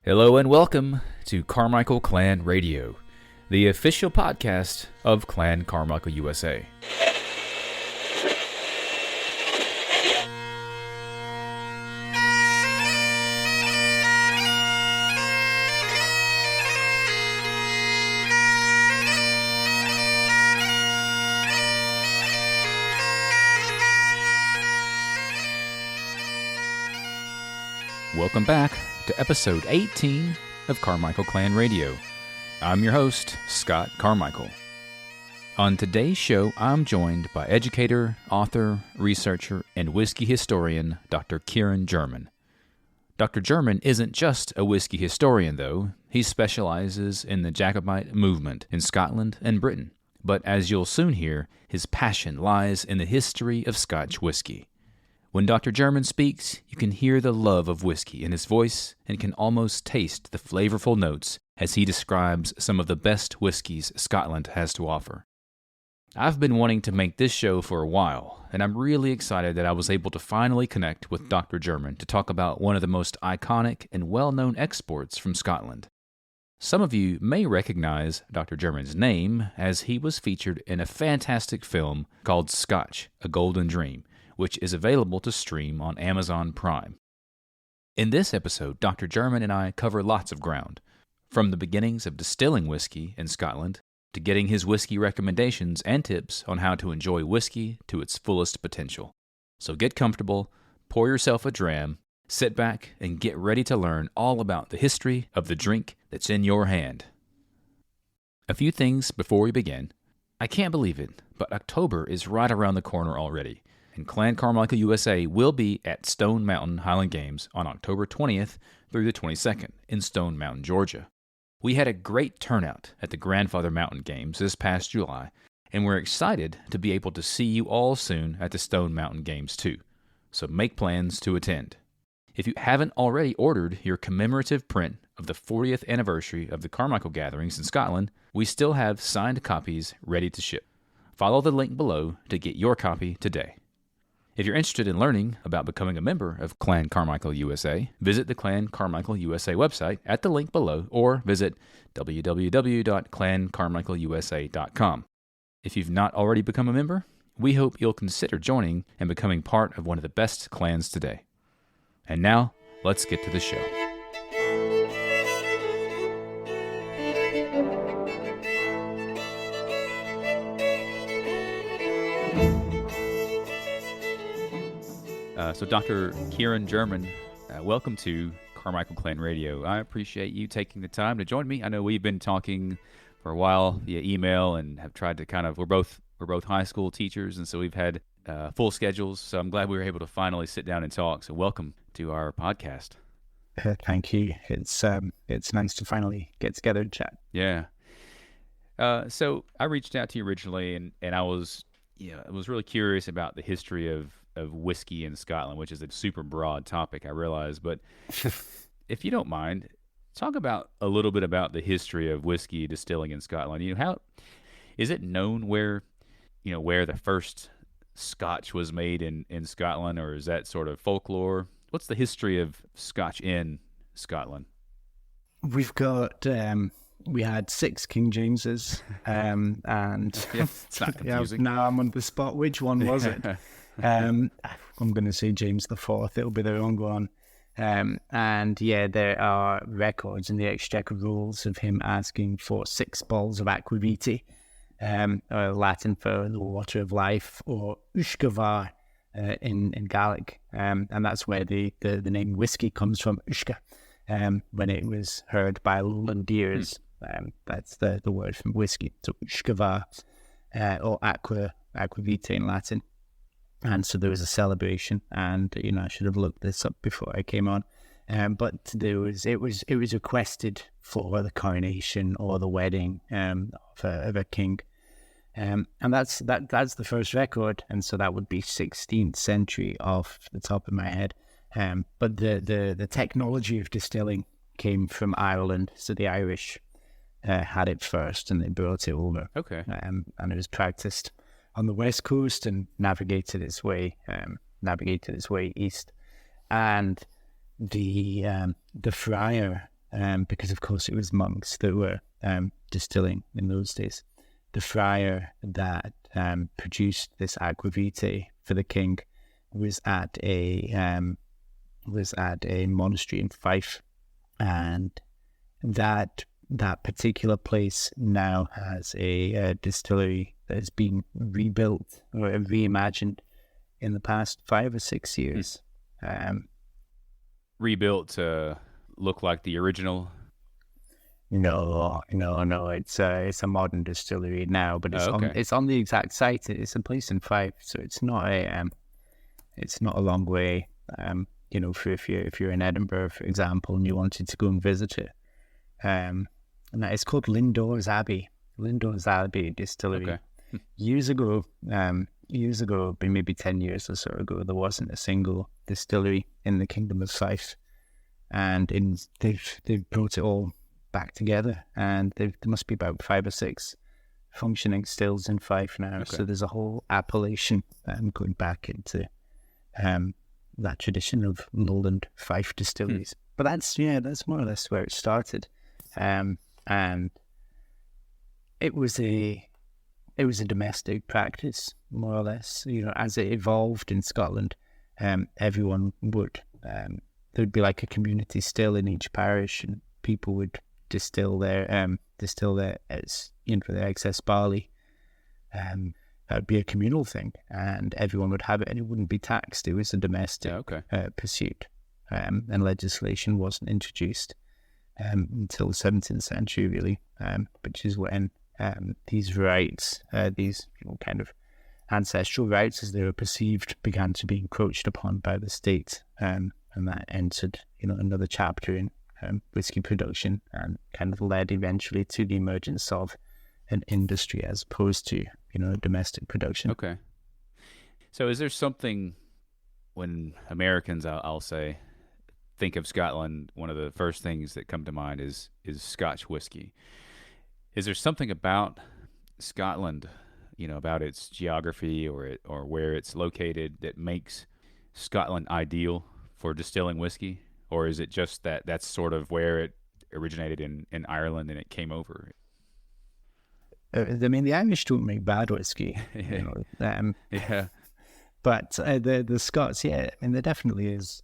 Hello and welcome to Carmichael Clan Radio, the official podcast of Clan Carmichael USA. Welcome back to episode 18 of Carmichael Clan Radio. I'm your host, Scott Carmichael. On today's show, I'm joined by educator, author, researcher, and whiskey historian, Dr. Kieran German. Dr. German isn't just a whiskey historian, though. He specializes in the Jacobite movement in Scotland and Britain. But as you'll soon hear, his passion lies in the history of Scotch whiskey. When Dr. German speaks, you can hear the love of whiskey in his voice and can almost taste the flavorful notes as he describes some of the best whiskeys Scotland has to offer. I've been wanting to make this show for a while, and I'm really excited that I was able to finally connect with Dr. German to talk about one of the most iconic and well-known exports from Scotland. Some of you may recognize Dr. German's name as he was featured in a fantastic film called Scotch, A Golden Dream, which is available to stream on Amazon Prime. In this episode, Dr. German and I cover lots of ground, from the beginnings of distilling whiskey in Scotland to getting his whiskey recommendations and tips on how to enjoy whiskey to its fullest potential. So get comfortable, pour yourself a dram, sit back, and get ready to learn all about the history of the drink that's in your hand. A few things before we begin. I can't believe it, but October is right around the corner already. And Clan Carmichael USA will be at Stone Mountain Highland Games on October 20th through the 22nd in Stone Mountain, Georgia. We had a great turnout at the Grandfather Mountain Games this past July, and we're excited to be able to see you all soon at the Stone Mountain Games too. So make plans to attend. If you haven't already ordered your commemorative print of the 40th anniversary of the Carmichael gatherings in Scotland, we still have signed copies ready to ship. Follow the link below to get your copy today. If you're interested in learning about becoming a member of Clan Carmichael USA, visit the Clan Carmichael USA website at the link below or visit www.clancarmichaelusa.com. If you've not already become a member, we hope you'll consider joining and becoming part of one of the best clans today. And now, let's get to the show. So Dr. Kieran German, welcome to Carmichael Clan Radio. I appreciate you taking the time to join me. I know we've been talking for a while via email and have tried to we're both high school teachers, and so we've had full schedules. So I'm glad we were able to finally sit down and talk. So welcome to our podcast. Thank you. It's nice to finally get together and chat. Yeah. So I reached out to you originally, and I was really curious about the history of whiskey in Scotland, which is a super broad topic, I realize. But if you don't mind, talk about a little bit about the history of whiskey distilling in Scotland. How is it known where the first Scotch was made in Scotland, or is that sort of folklore? What's the history of Scotch in Scotland? We've got we had 6 King Jameses, and yeah, it's not confusing. Now I'm on the spot. Which one was it? I'm going to say James the Fourth. It'll be the wrong one. And yeah, there are records in the Exchequer rules of him asking for 6 balls of aquavitae, or Latin for the water of life, or ushkavar in Gaelic. And that's where the name whiskey comes from, ushka, when it was heard by lowland ears. That's the word from whiskey. So ushkavar, or aquavitae in Latin. And so there was a celebration, and I should have looked this up before I came on. But it was requested for the coronation or the wedding of a king, and that's the first record, and so that would be 16th century off the top of my head. But the technology of distilling came from Ireland, so the Irish had it first, and they brought it over. Okay, and it was practiced on the west coast and navigated its way east. And the friar because of course it was monks that were distilling in those days. The friar that produced this aquavitae for the king was at a monastery in Fife, and that particular place now has a distillery that has been rebuilt or reimagined in the past 5 or 6 years. Rebuilt to look like the original? No. It's a modern distillery now, but it's on the exact site. It's a place in Fife, so it's not a long way. If you're in Edinburgh, for example, and you wanted to go and visit it, and it's called Lindores Abbey Distillery. Okay. Years ago, maybe 10 years or so ago, there wasn't a single distillery in the Kingdom of Fife, and they've brought it all back together, and there must be about 5 or 6 functioning stills in Fife now. Okay. So there's a whole appellation going back into that tradition of lowland Fife distilleries. But that's more or less where it started, and it was a domestic practice, more or less. As it evolved in Scotland, everyone would there'd be like a community still in each parish, and people would distill their their excess barley. That would be a communal thing, and everyone would have it, and it wouldn't be taxed. It was a domestic pursuit, and legislation wasn't introduced until the 17th century, really, which is when these rights, these kind of ancestral rights as they were perceived, began to be encroached upon by the state, and that entered another chapter in whiskey production, and kind of led eventually to the emergence of an industry as opposed to domestic production. Okay. So is there something, when Americans, I'll say, think of Scotland, one of the first things that come to mind is Scotch whiskey. Is there something about Scotland, about its geography or where it's located, that makes Scotland ideal for distilling whiskey? Or is it just that's sort of where it originated in Ireland and it came over? The Irish don't make bad whiskey. Yeah. But the Scots, there definitely is.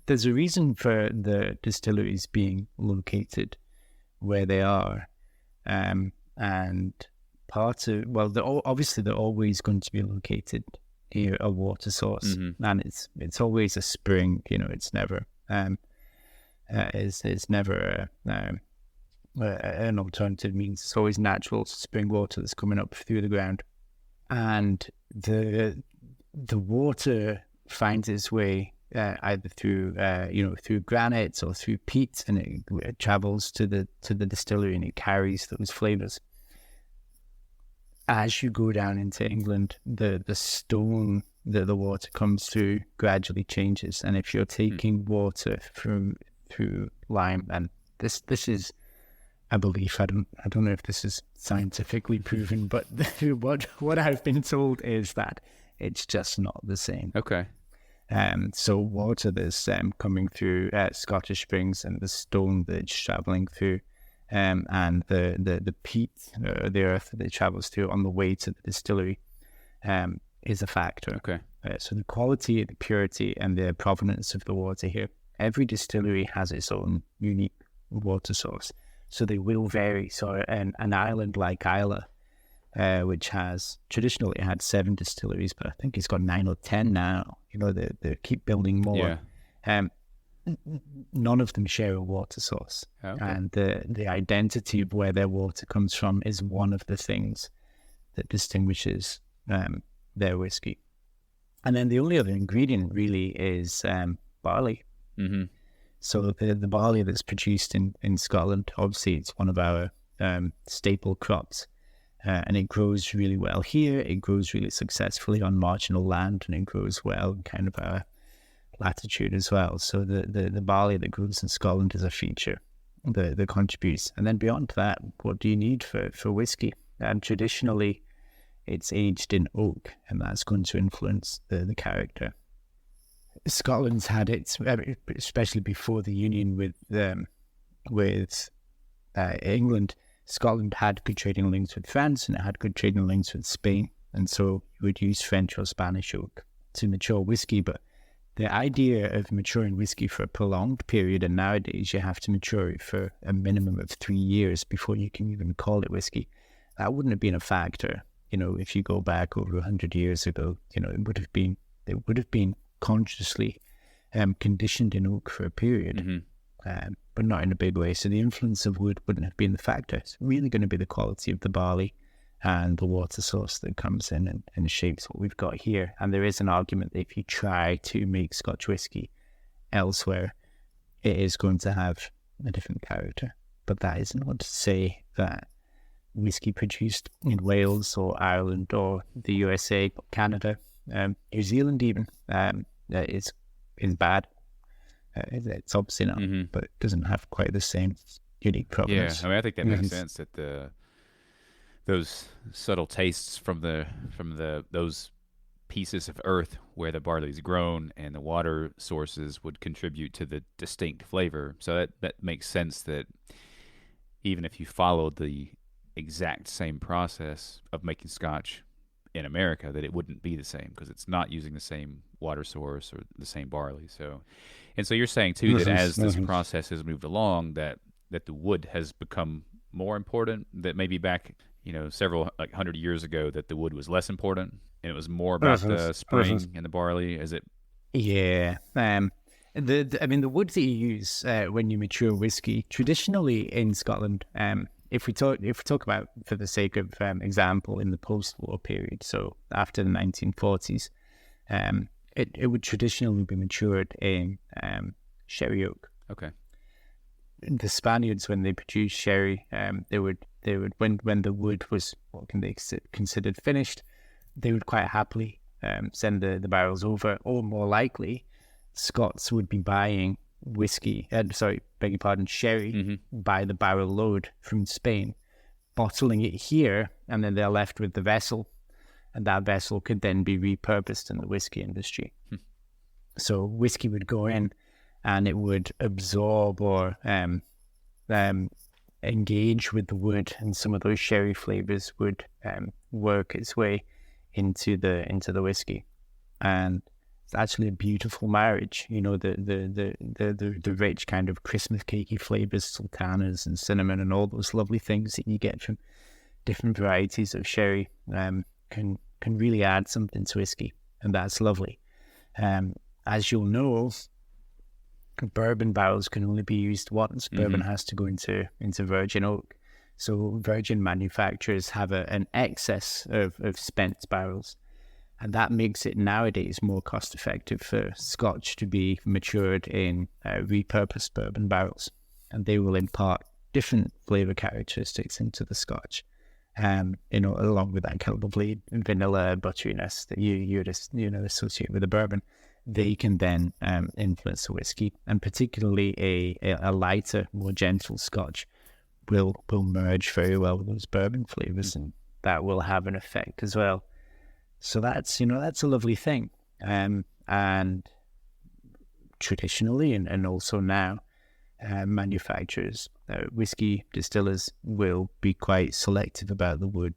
There's a reason for the distilleries being located where they are, and part of obviously they're always going to be located near a water source, and it's always a spring. It's never it's never an alternative means. It's always natural spring water that's coming up through the ground, and the water finds its way either through through granite or through peat, and it travels to the distillery, and it carries those flavors. As you go down into England, the stone that the water comes through gradually changes, and if you're taking water through lime, and this is a belief, I don't know if this is scientifically proven, but what I've been told is that it's just not the same. Okay. So water that's coming through Scottish springs, and the stone that's traveling through, and the peat, the earth that it travels through on the way to the distillery, is a factor. Okay. So the quality, the purity, and the provenance of the water here. Every distillery has its own unique water source, so they will vary. So an island like Islay, which has traditionally had 7 distilleries, but I think it's got 9 or 10 now. They keep building more. Yeah. None of them share a water source, and the identity of where their water comes from is one of the things that distinguishes their whiskey. And then the only other ingredient really is barley. Mm-hmm. So the barley that's produced in Scotland, obviously it's one of our staple crops, and it grows really well here. It grows really successfully on marginal land, and it grows well in kind of our latitude as well. So the barley that grows in Scotland is a feature that contributes. And then beyond that, what do you need for whiskey? And traditionally, it's aged in oak, and that's going to influence the character. Scotland's had it, especially before the union with England. Scotland had good trading links with France, and it had good trading links with Spain, and so you would use French or Spanish oak to mature whiskey. But the idea of maturing whiskey for a prolonged period, and nowadays you have to mature it for a minimum of 3 years before you can even call it whiskey, that wouldn't have been a factor. If you go back over 100 years ago, it would have been consciously conditioned in oak for a period, but not in a big way. So the influence of wood wouldn't have been the factor. It's really going to be the quality of the barley and the water source that comes in and shapes what we've got here. And there is an argument that if you try to make Scotch whiskey elsewhere, it is going to have a different character. But that isn't not to say that whiskey produced in Wales or Ireland or the USA, Canada, New Zealand even, is bad. It's obviously not, but it doesn't have quite the same unique provenance. Yeah, I think that makes sense, that those subtle tastes from those pieces of earth where the barley is grown and the water sources would contribute to the distinct flavor. So that makes sense, that even if you followed the exact same process of making Scotch in America, that it wouldn't be the same, because it's not using the same water source or the same barley. So you're saying too that as this process has moved along, that the wood has become more important, that maybe back several 100 years ago that the wood was less important and it was more about the spring and the barley. Is it? Yeah. The wood that you use when you mature whiskey traditionally in Scotland, if we talk about, for the sake of example, in the post-war period, so after the 1940s, it would traditionally be matured in sherry oak. Okay. The Spaniards, when they produced sherry, they would when the wood was what can they considered finished, they would quite happily send the barrels over, or more likely, Scots would be buying sherry by the barrel load from Spain, bottling it here, and then they're left with the vessel, and that vessel could then be repurposed in the whiskey industry. So whiskey would go in, and it would absorb or engage with the wood, and some of those sherry flavors would work its way into the whiskey, and it's actually a beautiful marriage. The rich kind of Christmas cakey flavors, sultanas and cinnamon and all those lovely things that you get from different varieties of sherry can really add something to whiskey, and that's lovely. As you'll know, bourbon barrels can only be used once. Bourbon has to go into virgin oak. So virgin manufacturers have an excess of spent barrels. And that makes it nowadays more cost effective for Scotch to be matured in repurposed bourbon barrels. And they will impart different flavour characteristics into the Scotch. Along with that kind of lovely vanilla butteriness that you'd associate with a bourbon. They can then influence the whiskey, and particularly a lighter, more gentle Scotch will merge very well with those bourbon flavors, and that will have an effect as well. So that's a lovely thing. And traditionally, and also now, manufacturers, whiskey distillers will be quite selective about the wood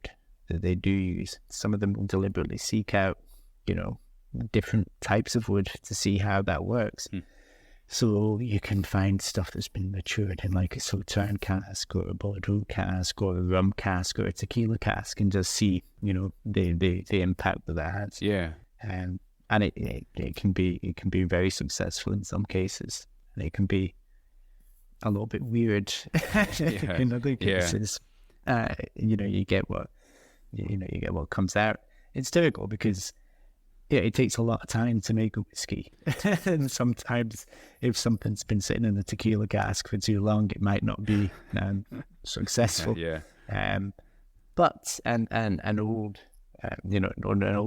that they do use. Some of them will deliberately seek out, different types of wood to see how that works. So you can find stuff that's been matured in like a Sauterne cask or a Bordeaux cask or a rum cask or a tequila cask, and just see, the impact that has. Yeah. And it can be very successful in some cases, and it can be a little bit weird in other cases. You get what comes out. It's typical because it takes a lot of time to make a whiskey. And sometimes if something's been sitting in a tequila cask for too long, it might not be successful. But an old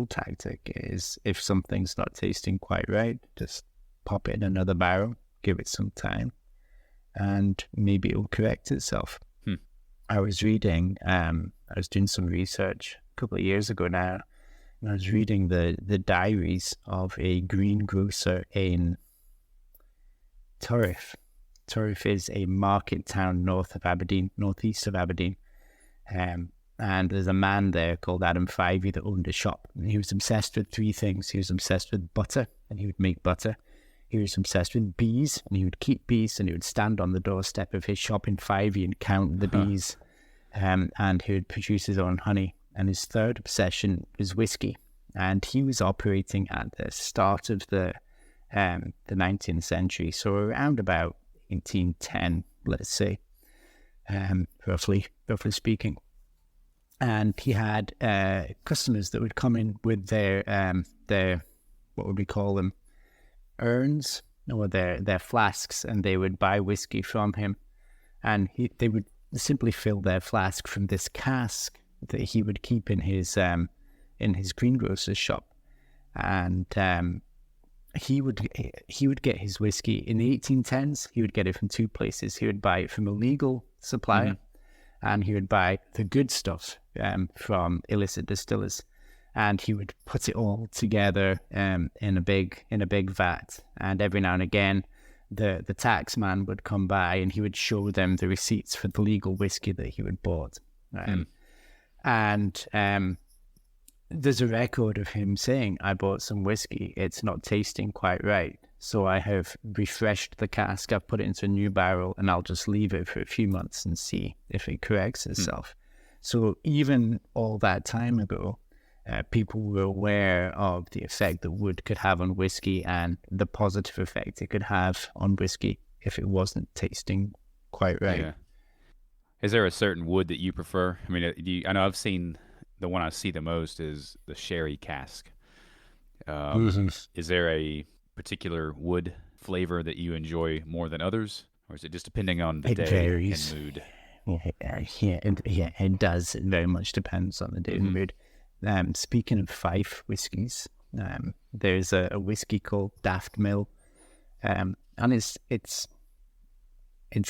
tactic is, if something's not tasting quite right, just pop it in another barrel, give it some time, and maybe it'll correct itself. I was reading, I was doing some research a couple of years ago now. I was reading the diaries of a greengrocer in Turriff. Turriff is a market town northeast of Aberdeen. And there's a man there called Adam Fyvie that owned a shop. And he was obsessed with three things. He was obsessed with butter, and he would make butter. He was obsessed with bees, and he would keep bees, and he would stand on the doorstep of his shop in Fyvie and count the bees. And he would produce his own honey. And his third obsession was whiskey. And he was operating at the start of the 19th century, so around about 1810, let's say, roughly speaking. And he had customers that would come in with their what would we call them, urns, or their flasks, and they would buy whiskey from him, and they would simply fill their flask from this cask that he would keep in his greengrocer's shop. And he would get his whiskey in the 1810s. He would get it from two places. He would buy it from a legal supplier, and he would buy the good stuff from illicit distillers, and he would put it all together in a big vat. And every now and again, the tax man would come by, and he would show them the receipts for the legal whiskey that he had bought. And there's a record of him saying, "I bought some whiskey. It's not tasting quite right. So I have refreshed the cask. I've put it into a new barrel, and I'll just leave it for a few months and see if it corrects itself." So even all that time ago, people were aware of the effect that wood could have on whiskey, and the positive effect it could have on whiskey if it wasn't tasting quite right. Yeah. Is there a certain wood that you prefer? I mean, I know I've seen the one I see the most is the sherry cask. Is there a particular wood flavor that you enjoy more than others, or is it just depending on the day varies. and mood? It does. It very much depends on the day and mood. Speaking of Fife whiskies, there's a whiskey called Daft Mill, and it's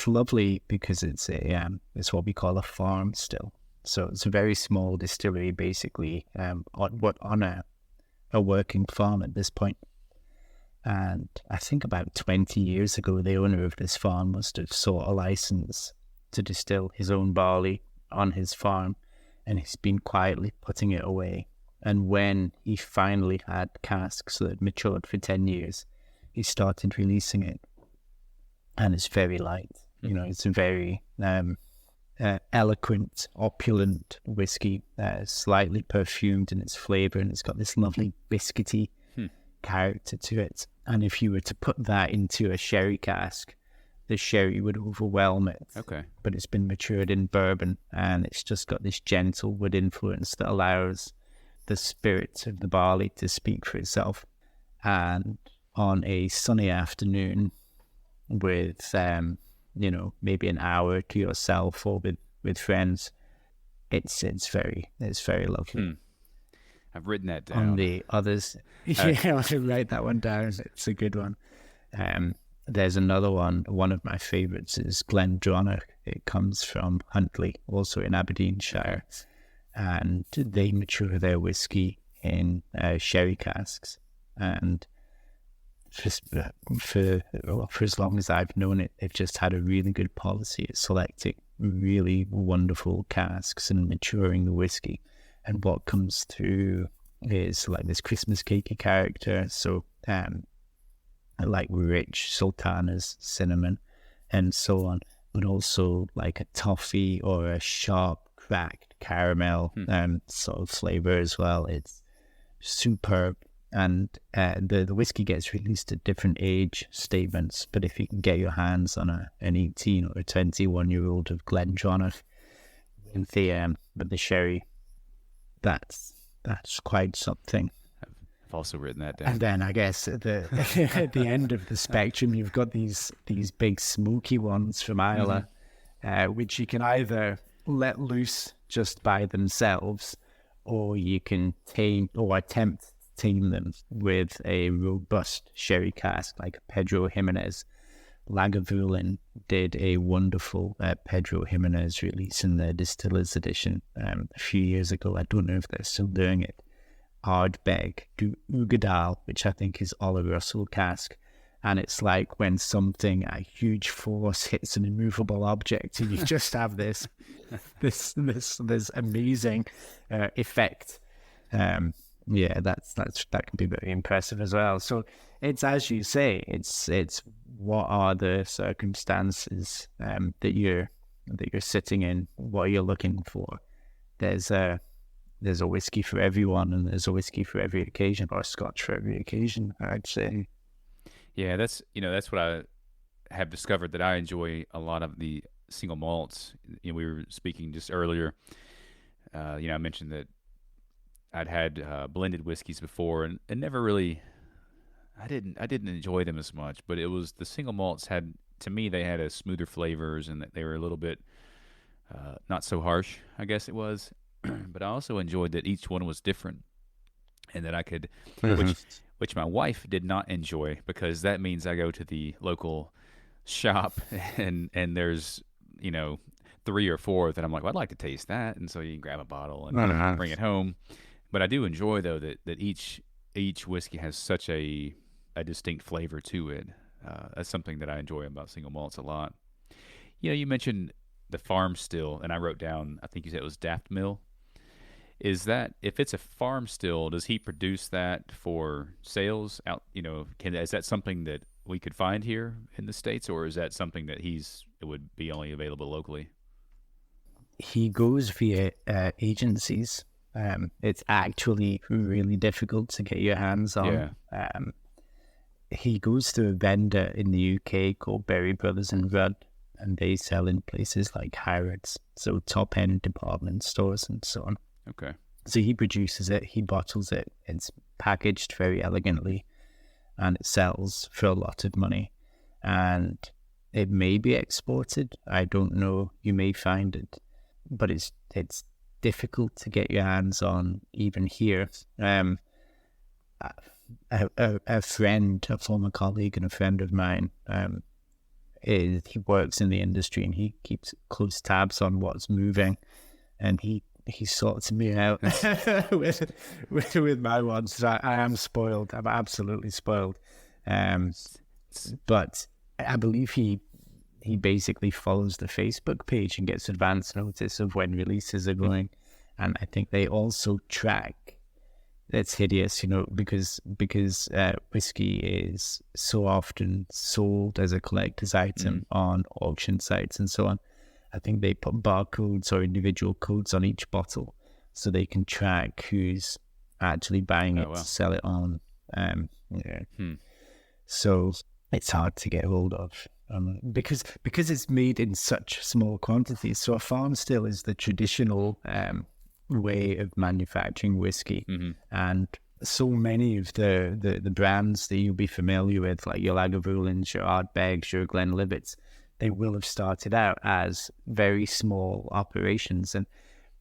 lovely because it's what we call a farm still. So it's a very small distillery, basically, on a working farm at this point. And I think about 20 years ago, the owner of this farm must have sought a license to distill his own barley on his farm, and he's been quietly putting it away. And when he finally had casks that had matured for 10 years, he started releasing it. And it's very light. It's a very eloquent, opulent whiskey, slightly perfumed in its flavor, and it's got this lovely biscuity character to it. And if you were to put that into a sherry cask, the sherry would overwhelm it. Okay. But it's been matured in bourbon, and it's just got this gentle wood influence that allows the spirit of the barley to speak for itself. And on a sunny afternoon with, maybe an hour to yourself or with friends, it's very lovely. I've written that down. On the others, I should write that one down. It's a good one. There's another one. One of my favorites is Glendronach. It comes from Huntly, also in Aberdeenshire, and they mature their whiskey in sherry casks. And for as long as I've known it, they've just had a really good policy at selecting really wonderful casks and maturing the whiskey. And what comes through is like this Christmas cakey character. So like rich sultanas, cinnamon, and so on, but also like a toffee or a sharp cracked caramel sort of flavor as well. It's superb. And the whiskey gets released at different age statements, but if you can get your hands on an 18 or a 21-year-old of Glendronach with the sherry, that's quite something. I've also written that down. And then I guess at the end of the spectrum, you've got these big smoky ones from Islay, which you can either let loose just by themselves, or you can tame or attempt to tame them with a robust sherry cask like Pedro Jimenez. Lagavulin did a wonderful Pedro Jimenez release in the Distiller's Edition a few years ago. I don't know if they're still doing it. Ardbeg to Ugadal, which I think is Oliver Russell cask. And it's like when a huge force hits an immovable object, and you just have this amazing effect. That can be very impressive as well. So it's, as you say, it's what are the circumstances that you're sitting in, what you're looking for. There's a whiskey for everyone, and there's a whiskey for every occasion, or a Scotch for every occasion, I'd say. Yeah, that's what I have discovered, that I enjoy a lot of the single malts. We were speaking just earlier. I mentioned that I'd had blended whiskeys before, and never really, I didn't enjoy them as much. But it was the single malts they had a smoother flavors, and that they were a little bit not so harsh, I guess it was. But I also enjoyed that each one was different, and that I could, which my wife did not enjoy, because that means I go to the local shop and there's 3 or 4 that I'm like, well, I'd like to taste that, and so you can grab a bottle and bring it home. But I do enjoy, though, that each whiskey has such a distinct flavor to it. That's something that I enjoy about single malts a lot. You mentioned the farm still, and I wrote down, I think you said it was Daft Mill. Is that, if it's a farm still, does he produce that for sales out? Is that something that we could find here in the States, or is that something that it would be only available locally? He goes via agencies. It's actually really difficult to get your hands on. Yeah. He goes through a vendor in the UK called Berry Brothers and Rudd, and they sell in places like Harrods, so top-end department stores and so on. Okay. So he produces it, he bottles it, it's packaged very elegantly, and it sells for a lot of money. And it may be exported, I don't know, you may find it, but it's difficult to get your hands on even here. A friend, a former colleague and a friend of mine, he works in the industry, and he keeps close tabs on what's moving, and he sorts me out with my ones. So I am spoiled. I'm absolutely spoiled. But I believe he basically follows the Facebook page and gets advance notice of when releases are going. And I think they also track. It's hideous, because whiskey is so often sold as a collector's item on auction sites and so on. I think they put barcodes or individual codes on each bottle, so they can track who's actually buying it to sell it on. So it's hard to get hold of because it's made in such small quantities. So a farm still is the traditional way of manufacturing whiskey, and so many of the brands that you'll be familiar with, like your Lagavulins, your Ardbegs, your Glenlivets, they will have started out as very small operations, and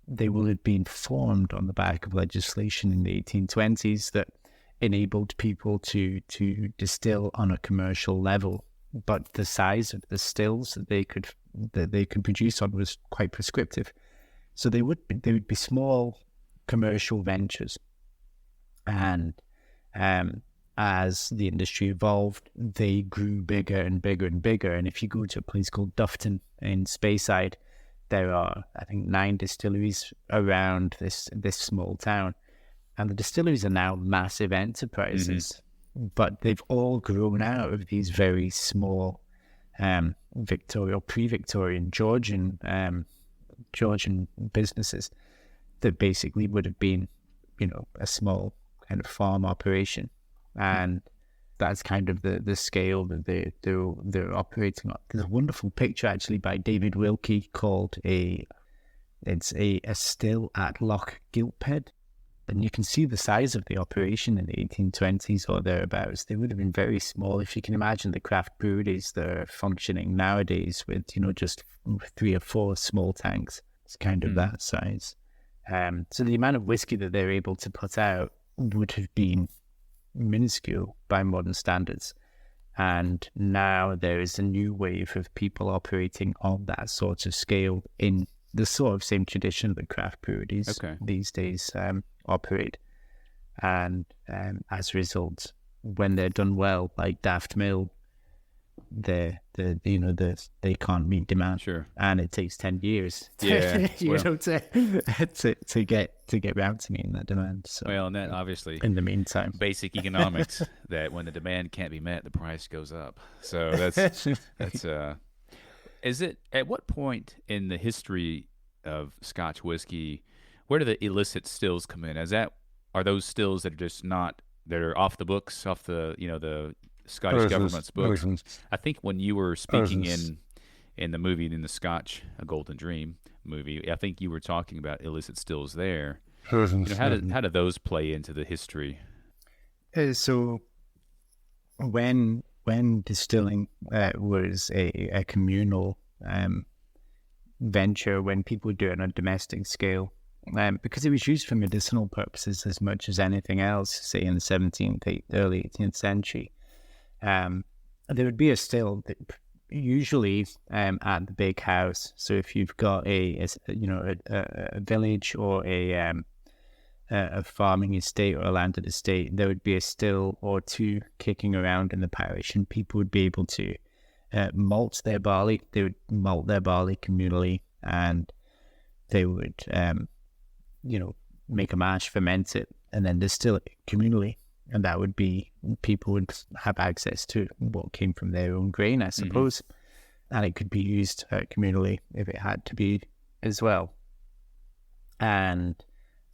they will have been formed on the back of legislation in the 1820s that enabled people to distill on a commercial level. But the size of the stills that they could produce on was quite prescriptive. So they would be small commercial ventures, and as the industry evolved, they grew bigger and bigger and bigger. And if you go to a place called Dufton in Speyside, there are, I think, 9 distilleries around this small town. And the distilleries are now massive enterprises, but they've all grown out of these very small pre-Victorian Georgian businesses that basically would have been, a small kind of farm operation. And that's kind of the scale that they're operating on. There's a wonderful picture actually by David Wilkie called it's a still at Loch Gilphead, and you can see the size of the operation in the 1820s or thereabouts. They would have been very small. If you can imagine the craft breweries that are functioning nowadays with just 3 or 4 small tanks, it's kind of that size. So the amount of whiskey that they're able to put out would have been minuscule by modern standards, and now there is a new wave of people operating on that sort of scale in the sort of same tradition that craft breweries these days operate. And as a result, when they're done well, like Daft Mill, they can't meet demand. Sure. And it takes 10 years to get round to meeting that demand. So, well, and that obviously in the meantime, basic economics, that when the demand can't be met, the price goes up. So that's is it, at what point in the history of Scotch whiskey, where do the illicit stills come in? Are those stills that are just not, that are off the books, off the the Scottish government's books? I think when you were speaking in the movie, in the Scotch A Golden Dream movie, I think you were talking about illicit stills there. How do those play into the history? So when distilling was a communal venture, when people do it on a domestic scale, because it was used for medicinal purposes as much as anything else, say in the 17th, early 18th century, there would be a still that usually at the big house. So if you've got a village or a farming estate or a landed estate, there would be a still or two kicking around in the parish, and people would be able to malt their barley. They would malt their barley communally, and they would make a mash, ferment it, and then distill it communally. And that would be, people would have access to what came from their own grain, I suppose. And it could be used communally if it had to be as well. And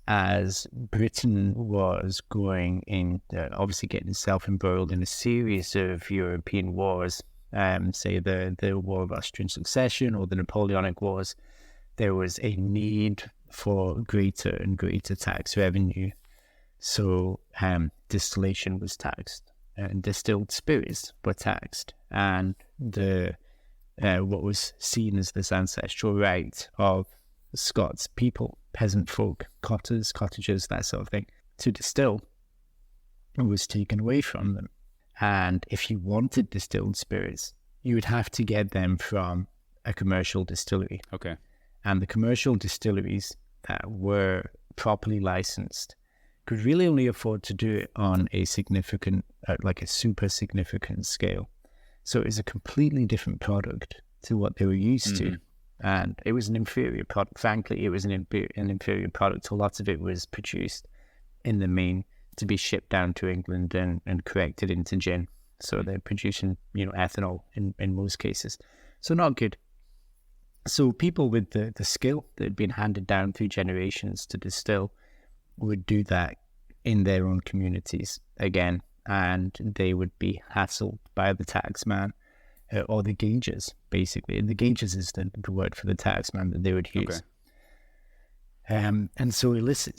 as Britain was going in, obviously getting itself embroiled in a series of European wars, say the War of Austrian Succession or the Napoleonic Wars, there was a need for greater and greater tax revenue. So distillation was taxed, and distilled spirits were taxed, and the what was seen as this ancestral right of Scots people, peasant folk, cottagers, that sort of thing, to distill was taken away from them. And if you wanted distilled spirits, you would have to get them from a commercial distillery. Okay. And the commercial distilleries that were properly licensed could really only afford to do it on a significant, like a super significant scale. So it was a completely different product to what they were used to. And it was an inferior product. Frankly, it was an inferior product. A lot of it was produced in the main to be shipped down to England and corrected into gin. So they're producing, ethanol in most cases. So not good. So people with the skill that had been handed down through generations to distill would do that in their own communities again, and they would be hassled by the taxman or the gaugers, basically. And the gaugers is the word for the taxman that they would use. Okay. And so illicit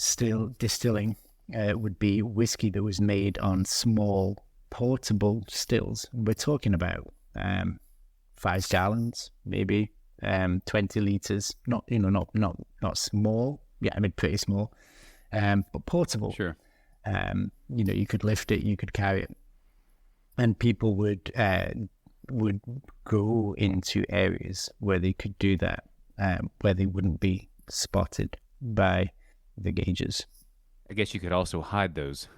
distilling would be whiskey that was made on small portable stills. We're talking about 5 gallons, maybe 20 liters. Not small. Yeah, I mean pretty small. But portable. Sure. You could lift it, you could carry it, and people would go into areas where they could do that, where they wouldn't be spotted by the gaugers. I guess you could also hide those,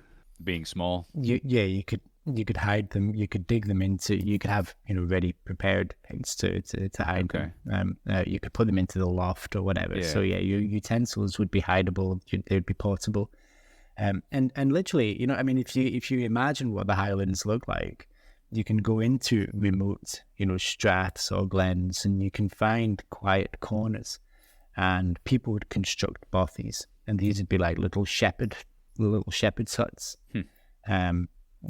being small. You could hide them. You could dig them into. You could have ready prepared pits to hide them. You could put them into the loft or whatever. Yeah. So yeah, your utensils would be hideable. They would be portable. And literally, if you imagine what the Highlands look like, you can go into remote, straths or glens, and you can find quiet corners, and people would construct bothies, and these would be like little shepherd's huts.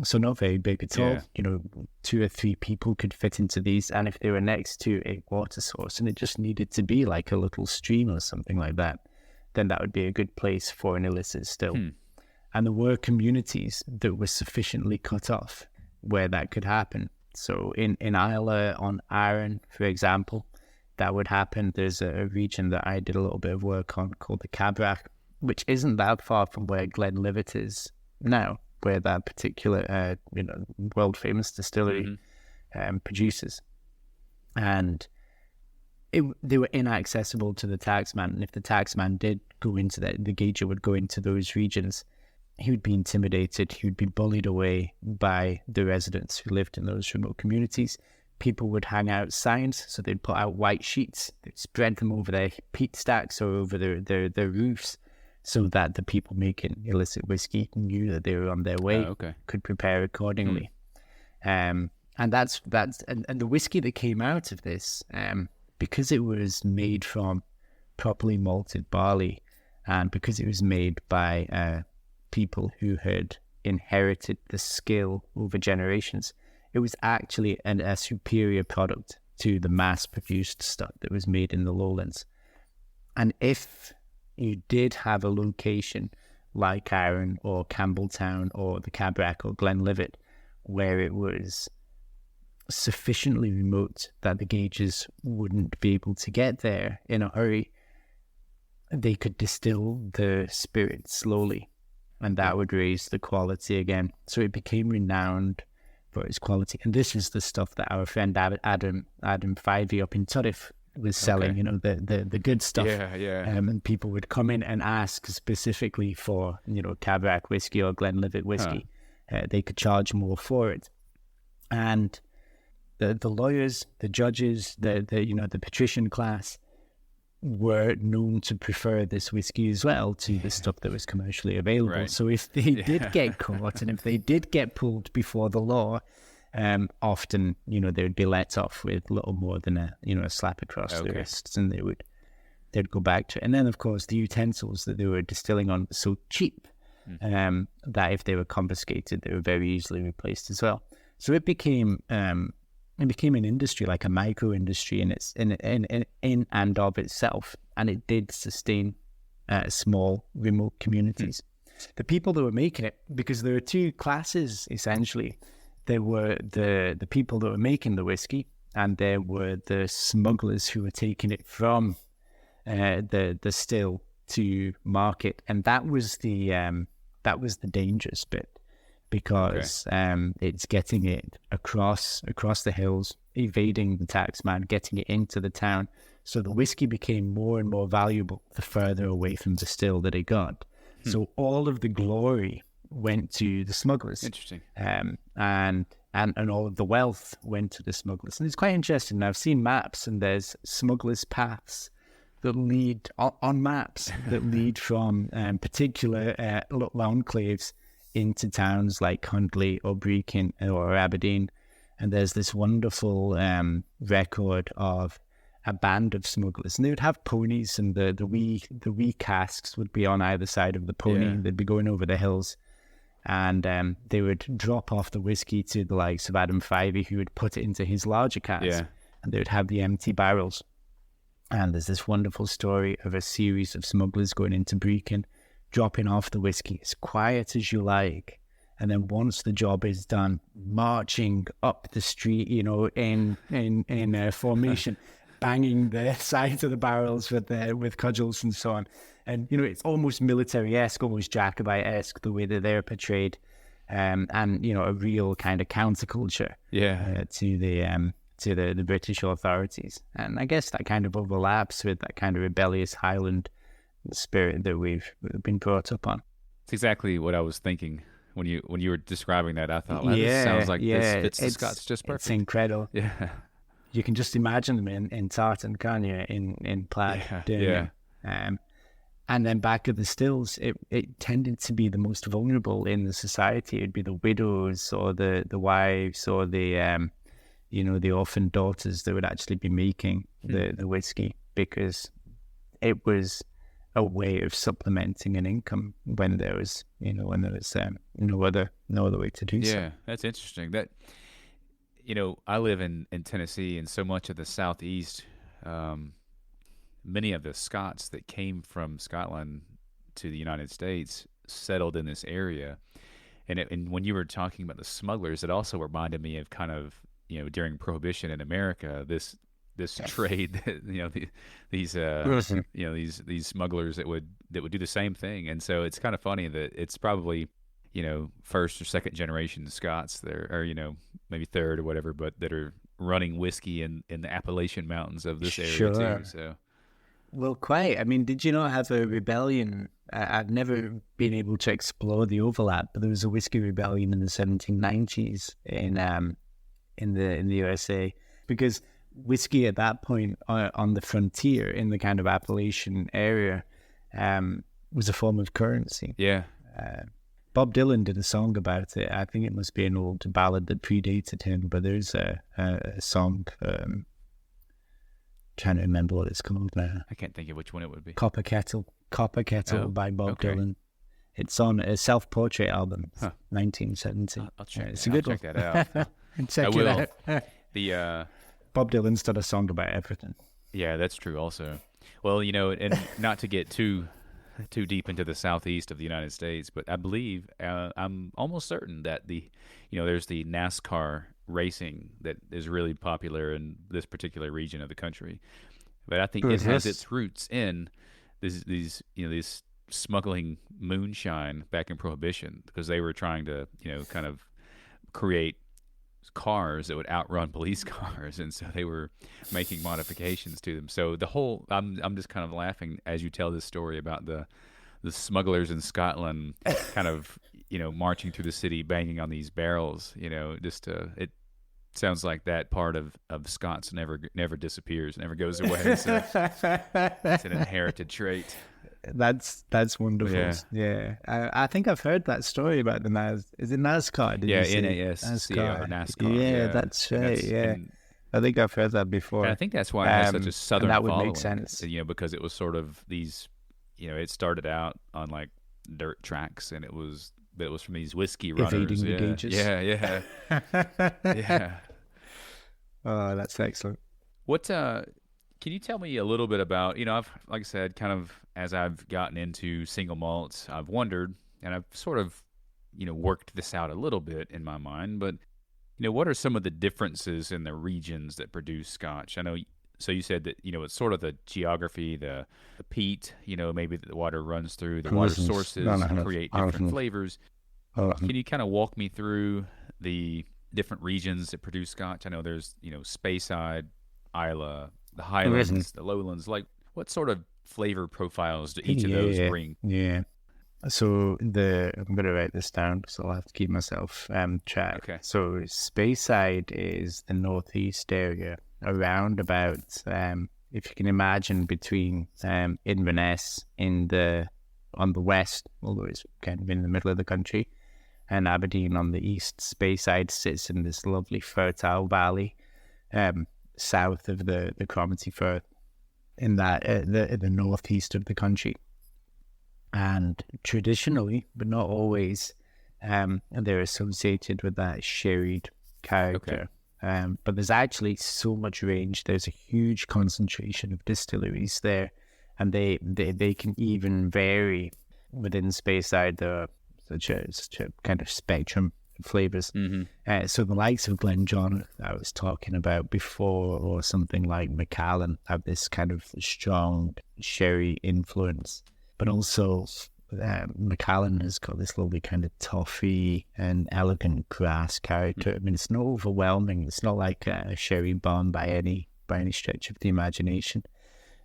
So not very big at all. 2 or 3 people could fit into these, and if they were next to a water source and it just needed to be like a little stream or something like that, then that would be a good place for an illicit still. And there were communities that were sufficiently cut off where that could happen. So in Islay on Arran, for example, that would happen. There's a region that I did a little bit of work on called the Cabrach, which isn't that far from where Glenlivet is now, where that particular world famous distillery produces. And they were inaccessible to the taxman. And if the taxman did go into that, the gauger would go into those regions, he would be intimidated. He would be bullied away by the residents who lived in those remote communities. People would hang out signs, so they'd put out white sheets, they'd spread them over their peat stacks or over their roofs, so that the people making illicit whiskey knew that they were on their way, could prepare accordingly. And the whiskey that came out of this, because it was made from properly malted barley, and because it was made by people who had inherited the skill over generations, it was actually a superior product to the mass-produced stuff that was made in the lowlands. And if you did have a location like Arran or Campbelltown or the Cabrac or Glenlivet, where it was sufficiently remote that the gauges wouldn't be able to get there in a hurry, they could distill the spirit slowly, and that would raise the quality again. So it became renowned for its quality. And this is the stuff that our friend Adam Fyvie up in Turriff was selling, the good stuff. And people would come in and ask specifically for, Cabrac whiskey or Glenlivet whiskey. They could charge more for it. And the lawyers, the judges, the patrician class were known to prefer this whiskey as well to the stuff that was commercially available. Right. So if they did get caught and if they did get pulled before the law, often, they would be let off with little more than a slap across the wrists, and they'd go back to it. And then, of course, the utensils that they were distilling on were so cheap that if they were confiscated, they were very easily replaced as well. So it became an industry, like a micro industry in and of itself, and it did sustain small remote communities. The people that were making it, because there were two classes essentially. There were the people that were making the whiskey, and there were the smugglers who were taking it from the still to market, and that was the dangerous bit. Because it's getting it across the hills, evading the taxman, getting it into the town. So the whiskey became more and more valuable the further away from the still that it got. So all of the glory went to the smugglers. Interesting. And all of the wealth went to the smugglers. And it's quite interesting. I've seen maps, and there's smugglers' paths that lead on maps that lead from particular little enclaves into towns like Huntly or Brechin or Aberdeen. And there's this wonderful record of a band of smugglers, and they would have ponies, and the wee casks would be on either side of the pony. They'd be going over the hills, and they would drop off the whiskey to the likes of Adam Fyvie, who would put it into his larger cask, and they would have the empty barrels. And there's this wonderful story of a series of smugglers going into Brechin, dropping off the whiskey as quiet as you like, and then once the job is done, marching up the street, in formation, banging the sides of the barrels with cudgels and so on. And it's almost military-esque, almost Jacobite-esque, the way that they're portrayed, and a real kind of counterculture to the British authorities. And I guess that kind of overlaps with that kind of rebellious Highland spirit that we've been brought up on. It's exactly what I was thinking when you were describing that. I thought, well, this sounds like this fits the Scots just perfect. It's incredible. Yeah, you can just imagine them in tartan, can't you? In plaid, doing it. And then back at the stills, it tended to be the most vulnerable in the society. It'd be the widows or the wives or the the orphan daughters that would actually be making the whiskey, because it was a way of supplementing an income when there was no other way to do so. Yeah, that's interesting. That I live in Tennessee, and so much of the Southeast, many of the Scots that came from Scotland to the United States settled in this area. And when you were talking about the smugglers, it also reminded me of kind of during Prohibition in America, this trade that these smugglers that would do the same thing. And so it's kind of funny that it's probably first or second generation Scots there, or maybe third or whatever, but that are running whiskey in the Appalachian Mountains of this area too. So Well, quite. I mean, did you not have a rebellion? I've never been able to explore the overlap, but there was a whiskey rebellion in the 1790s in the USA, because whiskey at that point on the frontier in the kind of Appalachian area was a form of currency. Yeah. Bob Dylan did a song about it. I think it must be an old ballad that predated him, but there's a song. Trying to remember what it's called now. I can't think of which one it would be. Copper Kettle by Bob Dylan. It's on a self-portrait album, 1970. I'll check. It's a good one. Check that out. Check it out. The Bob Dylan's done a song about everything. Yeah, that's true. Also, well, and not to get too deep into the southeast of the United States, but I believe I'm almost certain that there's the NASCAR racing that is really popular in this particular region of the country, but I think it has its roots in these smuggling moonshine back in Prohibition, because they were trying to kind of create cars that would outrun police cars, and so they were making modifications to them. So the whole I'm just kind of laughing as you tell this story about the smugglers in Scotland kind of marching through the city banging on these barrels. It sounds like that part of Scots never disappears, never goes away. So it's an inherited trait. That's wonderful. Yeah. I think I've heard that story about the Is it NASCAR? NASCAR. NASCAR. Yeah, that's right. I think I've heard that before. And I think that's why it has such a southern that would following. Make sense. Because it was sort of these. It started out on like dirt tracks, and it was from these whiskey runners. Evading the gauges. Yeah. Yeah. Oh, that's excellent. What? Can you tell me a little bit about, I've, like I said, kind of as I've gotten into single malts, I've wondered, and I've sort of, worked this out a little bit in my mind, but, what are some of the differences in the regions that produce Scotch? I know, so you said that, it's sort of the geography, the peat, maybe the water runs through, the water sources create different flavors. Can you kind of walk me through the different regions that produce Scotch? I know there's, Speyside, Islay, the Highlands, the Lowlands. Like, what sort of flavor profiles do each of those bring? Yeah. So I'm going to write this down, so I'll have to keep myself track. Okay. So Speyside is the northeast area, around about, if you can imagine, between Inverness on the west, although it's kind of in the middle of the country, and Aberdeen on the east. Speyside sits in this lovely fertile valley, south of the Cromarty Firth, in that the northeast of the country. And traditionally, but not always, they're associated with that sherried character. Okay. But there's actually so much range. There's a huge concentration of distilleries there, and they can even vary within Speyside. There are such a kind of spectrum flavors. Mm-hmm. So the likes of Glenjohn I was talking about before, or something like Macallan, have this kind of strong sherry influence, but also Macallan has got this lovely kind of toffee and elegant grass character. I mean, it's not overwhelming. It's not like a sherry bomb by any stretch of the imagination.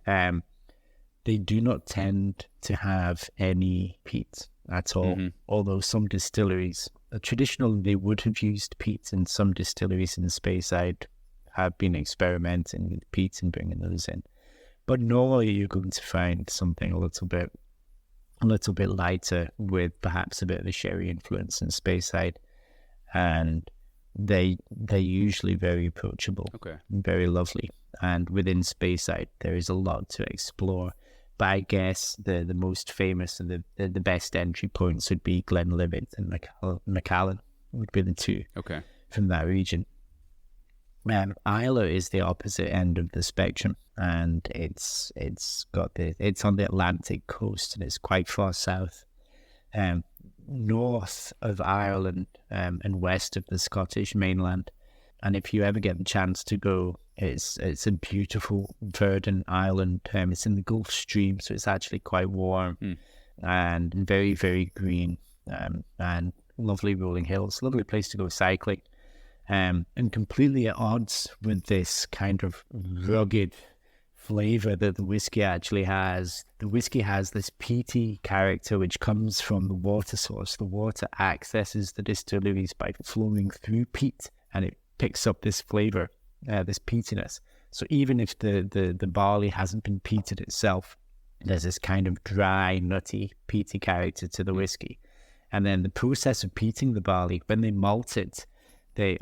They do not tend to have any peat at all, mm-hmm. although some distilleries, traditionally they would have used peat, and some distilleries in Speyside have been experimenting with peat and bringing those in. But normally you're going to find something a little bit lighter, with perhaps a bit of a sherry influence in Speyside, and they're usually very approachable, very lovely. And within Speyside there is a lot to explore. But I guess the most famous and the best entry points would be Glenlivet and Macallan would be the two from that region. Islay is the opposite end of the spectrum, and it's on the Atlantic coast, and it's quite far south, north of Ireland, and west of the Scottish mainland. And if you ever get the chance to go, it's a beautiful verdant island. It's in the Gulf Stream, so it's actually quite warm and very, very green, and lovely rolling hills. Lovely place to go cycling, and completely at odds with this kind of rugged, flavor that the whiskey actually has. The whiskey has this peaty character which comes from the water source. The water accesses the distilleries by flowing through peat, and it picks up this flavor, this peatiness. So even if the barley hasn't been peated itself, there's this kind of dry, nutty, peaty character to the whiskey. And then the process of peating the barley, when they malt it, they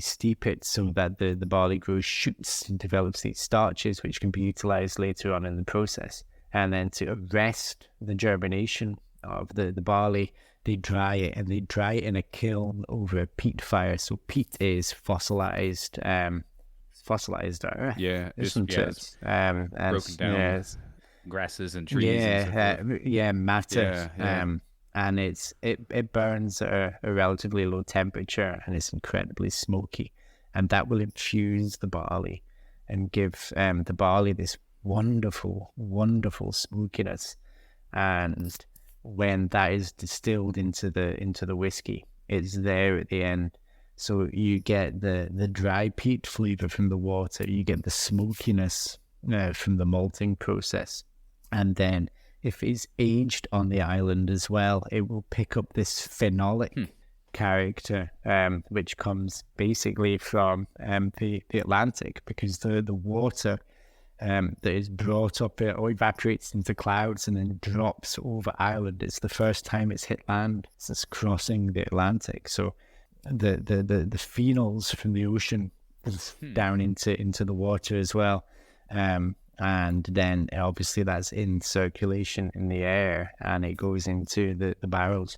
steep it so that the barley grows shoots and develops these starches, which can be utilized later on in the process. And then to arrest the germination of the barley, they dry it, and they dry it in a kiln over a peat fire. So peat is fossilized earth. Yeah, isn't it? And broken down grasses and trees. Matter. Yeah. And it burns at a relatively low temperature, and it's incredibly smoky, and that will infuse the barley and give the barley this wonderful, wonderful smokiness. And when that is distilled into the whiskey, it's there at the end. So you get the dry peat flavor from the water, you get the smokiness from the malting process, and then if it's aged on the island as well, it will pick up this phenolic character, which comes basically from the Atlantic, because the water that is brought up or evaporates into clouds and then drops over Ireland. It's the first time it's hit land since crossing the Atlantic. So the phenols from the ocean down into the water as well. And then obviously that's in circulation in the air, and it goes into the barrels.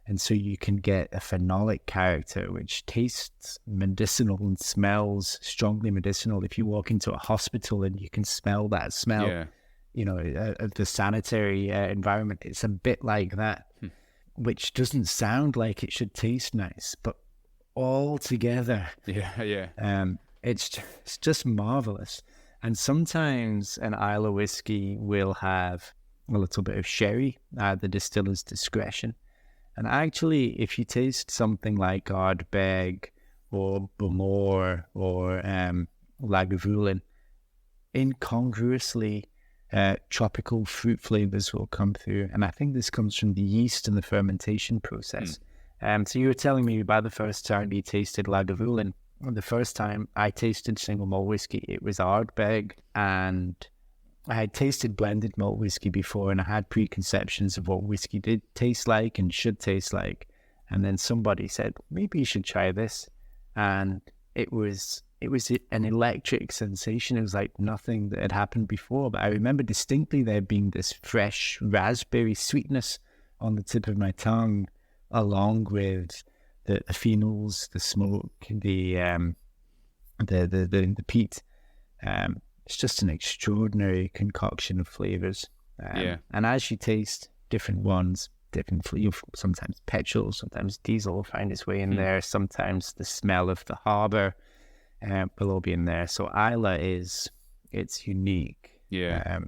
And so you can get a phenolic character which tastes medicinal and smells strongly medicinal. If you walk into a hospital and you can smell that smell, of the sanitary environment, it's a bit like that, which doesn't sound like it should taste nice, but all together, it's just marvelous. And sometimes an Islay whiskey will have a little bit of sherry at the distiller's discretion. And actually, if you taste something like Ardbeg or Bowmore or Lagavulin, incongruously, tropical fruit flavors will come through. And I think this comes from the yeast and the fermentation process. So you were telling me about the first time you tasted Lagavulin. The first time I tasted single malt whiskey, it was Ardbeg, and I had tasted blended malt whiskey before, and I had preconceptions of what whiskey did taste like and should taste like. And then somebody said, maybe you should try this. And it was an electric sensation. It was like nothing that had happened before. But I remember distinctly there being this fresh raspberry sweetness on the tip of my tongue, along with the phenols, the smoke, the peat. It's just an extraordinary concoction of flavors. And as you taste different ones, sometimes petrol, sometimes diesel will find its way in there. Sometimes the smell of the harbour will all be in there. So Islay it's unique. Yeah.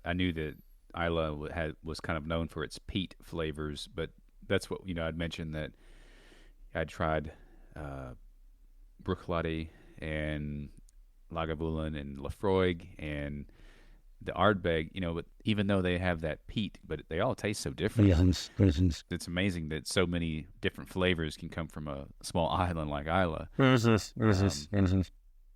I knew that Islay was kind of known for its peat flavors, but that's what, I'd mentioned that I'd tried Bruichladdich and Lagavulin and Laphroaig and the Ardbeg, but even though they have that peat, but they all taste so different. It's amazing that so many different flavors can come from a small island like Islay.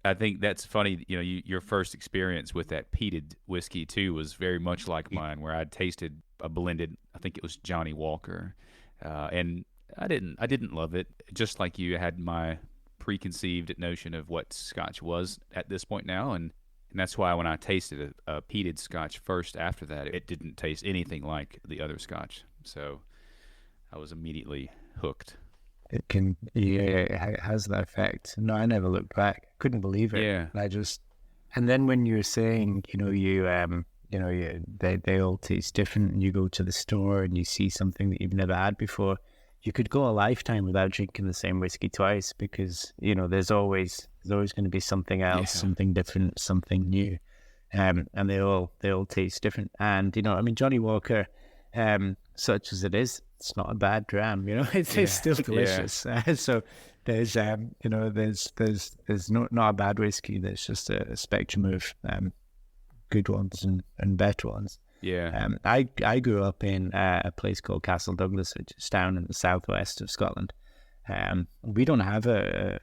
I think that's funny. Your first experience with that peated whiskey too was very much like mine, where I'd tasted a blended. I think it was Johnny Walker, and I didn't love it. Just like you, I had my preconceived notion of what Scotch was at this point now, and that's why when I tasted a peated Scotch first after that, it didn't taste anything like the other Scotch. So I was immediately hooked. It has that effect. No, I never looked back. Couldn't believe it. Yeah. And then when you're saying, they all taste different, and you go to the store and you see something that you've never had before, you could go a lifetime without drinking the same whiskey twice, because there's always going to be something else, something different, something new, and they all taste different. And Johnny Walker, such as it is, it's not a bad dram. It's still delicious. So there's not a bad whiskey. There's just a spectrum of good ones and better ones. Yeah. I grew up in a place called Castle Douglas, which is down in the southwest of Scotland. We don't have a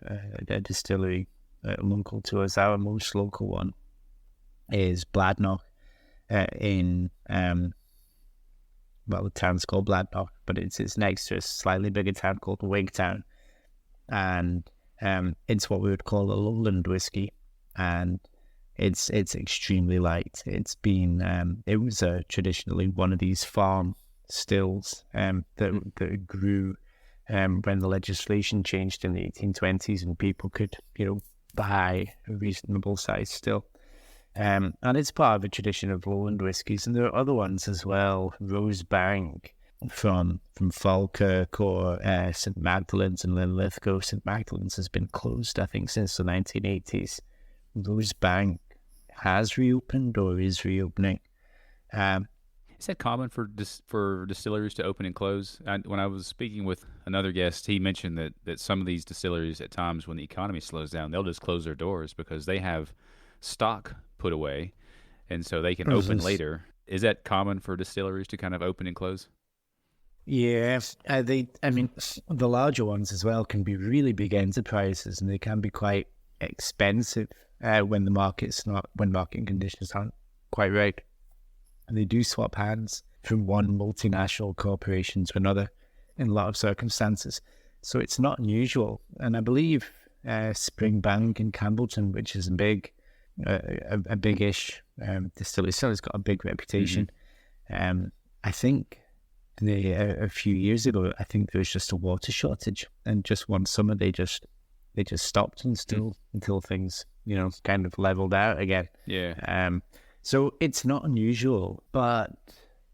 distillery local to us. Our most local one is Bladnoch in the town's called Bladnoch, but it's next to a slightly bigger town called Wigtown, and it's what we would call a lowland whiskey, and it's extremely light. It's been it was traditionally one of these farm stills that grew when the legislation changed in the 1820s and people could buy a reasonable size still. And it's part of a tradition of lowland whiskies, and there are other ones as well. Rosebank from Falkirk or St Magdalene's in Linlithgow. St Magdalene's has been closed, I think, since the 1980s. Rosebank has reopened or is reopening. Is that common for distilleries to open and close? When I was speaking with another guest, he mentioned that some of these distilleries at times when the economy slows down, they'll just close their doors because they have stock put away, and so they can open later. Is that common for distilleries to kind of open and close? Yeah, the larger ones as well can be really big enterprises, and they can be quite expensive when market conditions aren't quite right. And they do swap hands from one multinational corporation to another in a lot of circumstances. So it's not unusual. And I believe Springbank in Campbellton, which is a big-ish distillery, still has got a big reputation. Mm-hmm. I think a few years ago, I think there was just a water shortage, and just one summer they just stopped until things kind of leveled out again. Yeah. So it's not unusual, but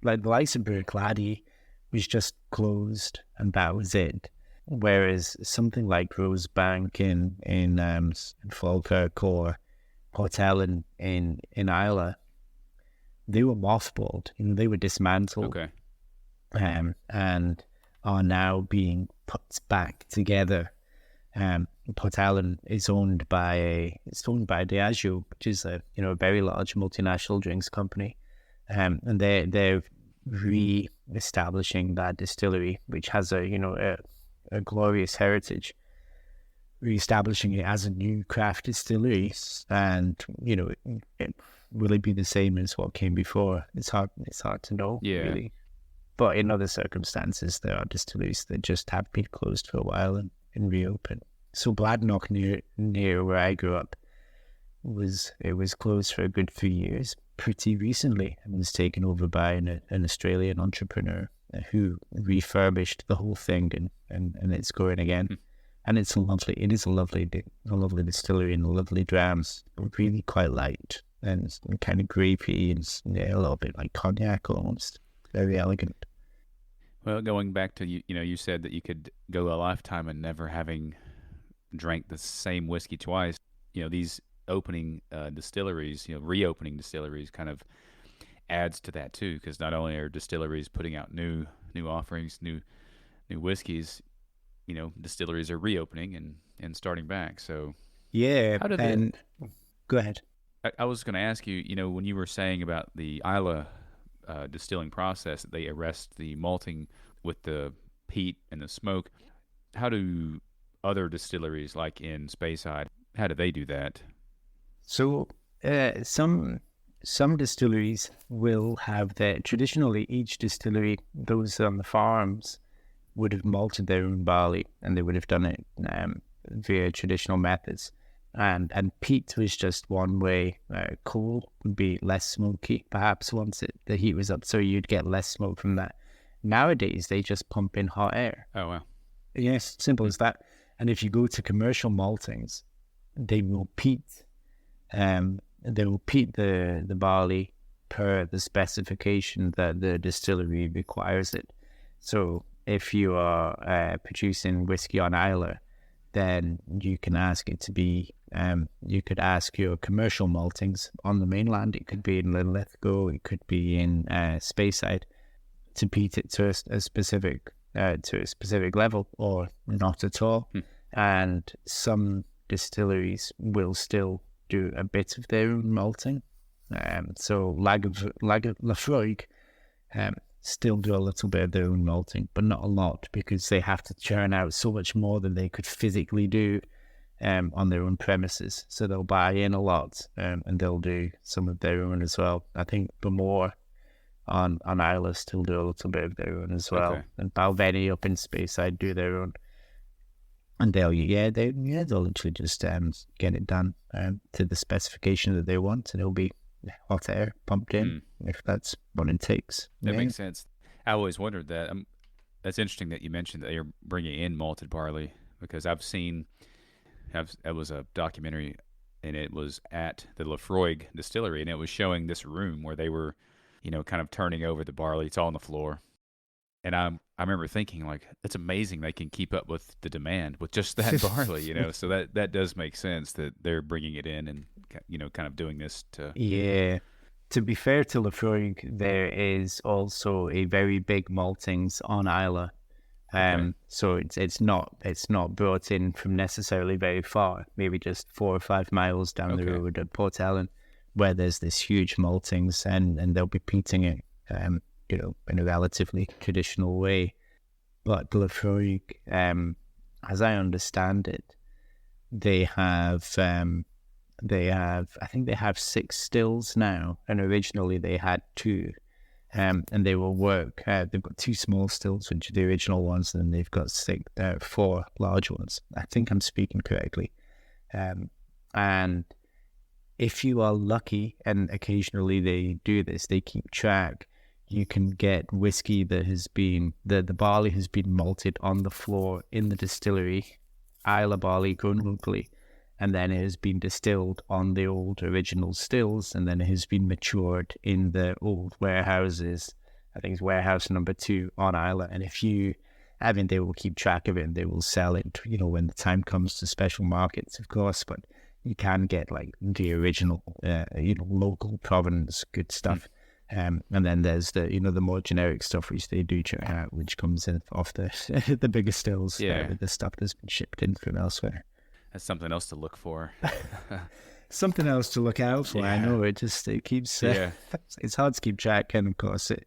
like the likes of Bruichladdich was just closed and that was it. Whereas something like Rosebank in Falkirk or Hotel in Islay, they were mothballed. They were dismantled. Okay. And are now being put back together. Port Ellen is owned by Diageo, which is a very large multinational drinks company, and they're re-establishing that distillery, which has a glorious heritage, re-establishing it as a new craft distillery, and will it be the same as what came before? It's hard to know, really. But in other circumstances, there are distilleries that just have been closed for a while and reopen. So Bladnoch near where I grew up was closed for a good few years pretty recently, and was taken over by an Australian entrepreneur who refurbished the whole thing and it's going again. And it is a lovely distillery and lovely drams, really quite light and kind of grapey and a little bit like cognac almost. Very elegant. Well, going back to you said that you could go a lifetime and never having drank the same whiskey twice. These opening distilleries, reopening distilleries, kind of adds to that too, because not only are distilleries putting out new offerings, new whiskeys, distilleries are reopening and starting back. So yeah, go ahead. I was going to ask you, when you were saying about the Islay distilling process, that they arrest the malting with the peat and the smoke. How do other distilleries, like in Speyside, how do they do that? So some distilleries will have traditionally each distillery, those on the farms, would have malted their own barley, and they would have done it via traditional methods. And peat was just one way. Coal would be less smoky, perhaps once the heat was up, so you'd get less smoke from that. Nowadays, they just pump in hot air. Oh, wow. Yes, simple as that. And if you go to commercial maltings, they will peat. They will peat the barley per the specification that the distillery requires it. So if you are producing whiskey on Islay, then you can ask it to be, you could ask your commercial maltings on the mainland, it could be in Linlithgow, it could be in Speyside, to peat it to a specific level, or not at all. and some distilleries will still do a bit of their own malting. So Laphroaig still do a little bit of their own malting, but not a lot, because they have to churn out so much more than they could physically do on their own premises. So they'll buy in a lot, and they'll do some of their own as well. I think Bamore on Islay still do a little bit of their own as well. Okay. And Balvenie up in Speyside do their own. And they'll literally just get it done to the specification that they want, and it'll be hot air pumped in if that's what it takes. That makes sense. I always wondered that. That's interesting that you mentioned that you're bringing in malted barley, because it was a documentary, and it was at the Laphroaig distillery, and it was showing this room where they were, kind of turning over the barley. It's all on the floor. And I remember thinking, like, that's amazing they can keep up with the demand with just that barley, So that does make sense that they're bringing it in and, kind of doing this to... Yeah. To be fair to Laphroaig, there is also a very big maltings on Islay. So it's not brought in from necessarily very far, maybe just 4 or 5 miles down the road at Port Ellen, where there's this huge maltings, and they'll be peating it, in a relatively traditional way. But Laphroaig, as I understand it, they have 6 stills now, and originally they had 2. And they will work. They've got 2 small stills, which are the original ones, and then they've got 4 large ones. I think I'm speaking correctly. And if you are lucky, and occasionally they do this, they keep track, you can get whiskey that has been, the barley has been malted on the floor in the distillery, Islay barley grown locally, and then it has been distilled on the old original stills, and then it has been matured in the old warehouses. I think it's warehouse number 2 on Islay. And they will keep track of it, and they will sell it, when the time comes, to special markets, of course. But you can get like the original, local provenance good stuff. And then there's the more generic stuff which they do check out, which comes in off the the bigger stills, with the stuff that's been shipped in from elsewhere. That's something else to look for. Something else to look out for. Yeah. I know it keeps. It's hard to keep track, and of course it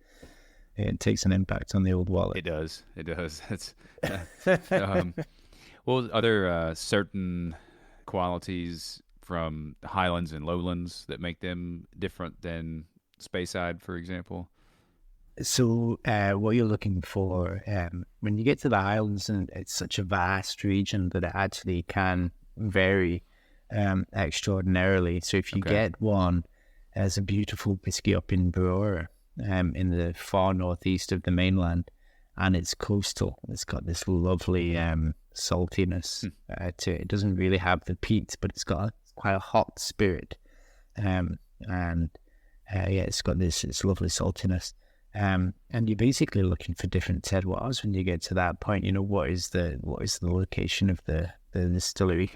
takes an impact on the old wallet. It does. It's well, are there certain qualities from the Highlands and Lowlands that make them different than Speyside, for example? So what you're looking for when you get to the Highlands, and it's such a vast region that it actually can vary extraordinarily. So if you get one, there's a beautiful whiskey up in Brora, in the far northeast of the mainland, and it's coastal. It's got this lovely saltiness to it. It doesn't really have the peat, but it's got quite a hot spirit, it's got this lovely saltiness. And you're basically looking for different terroirs when you get to that point. What is the location of the distillery?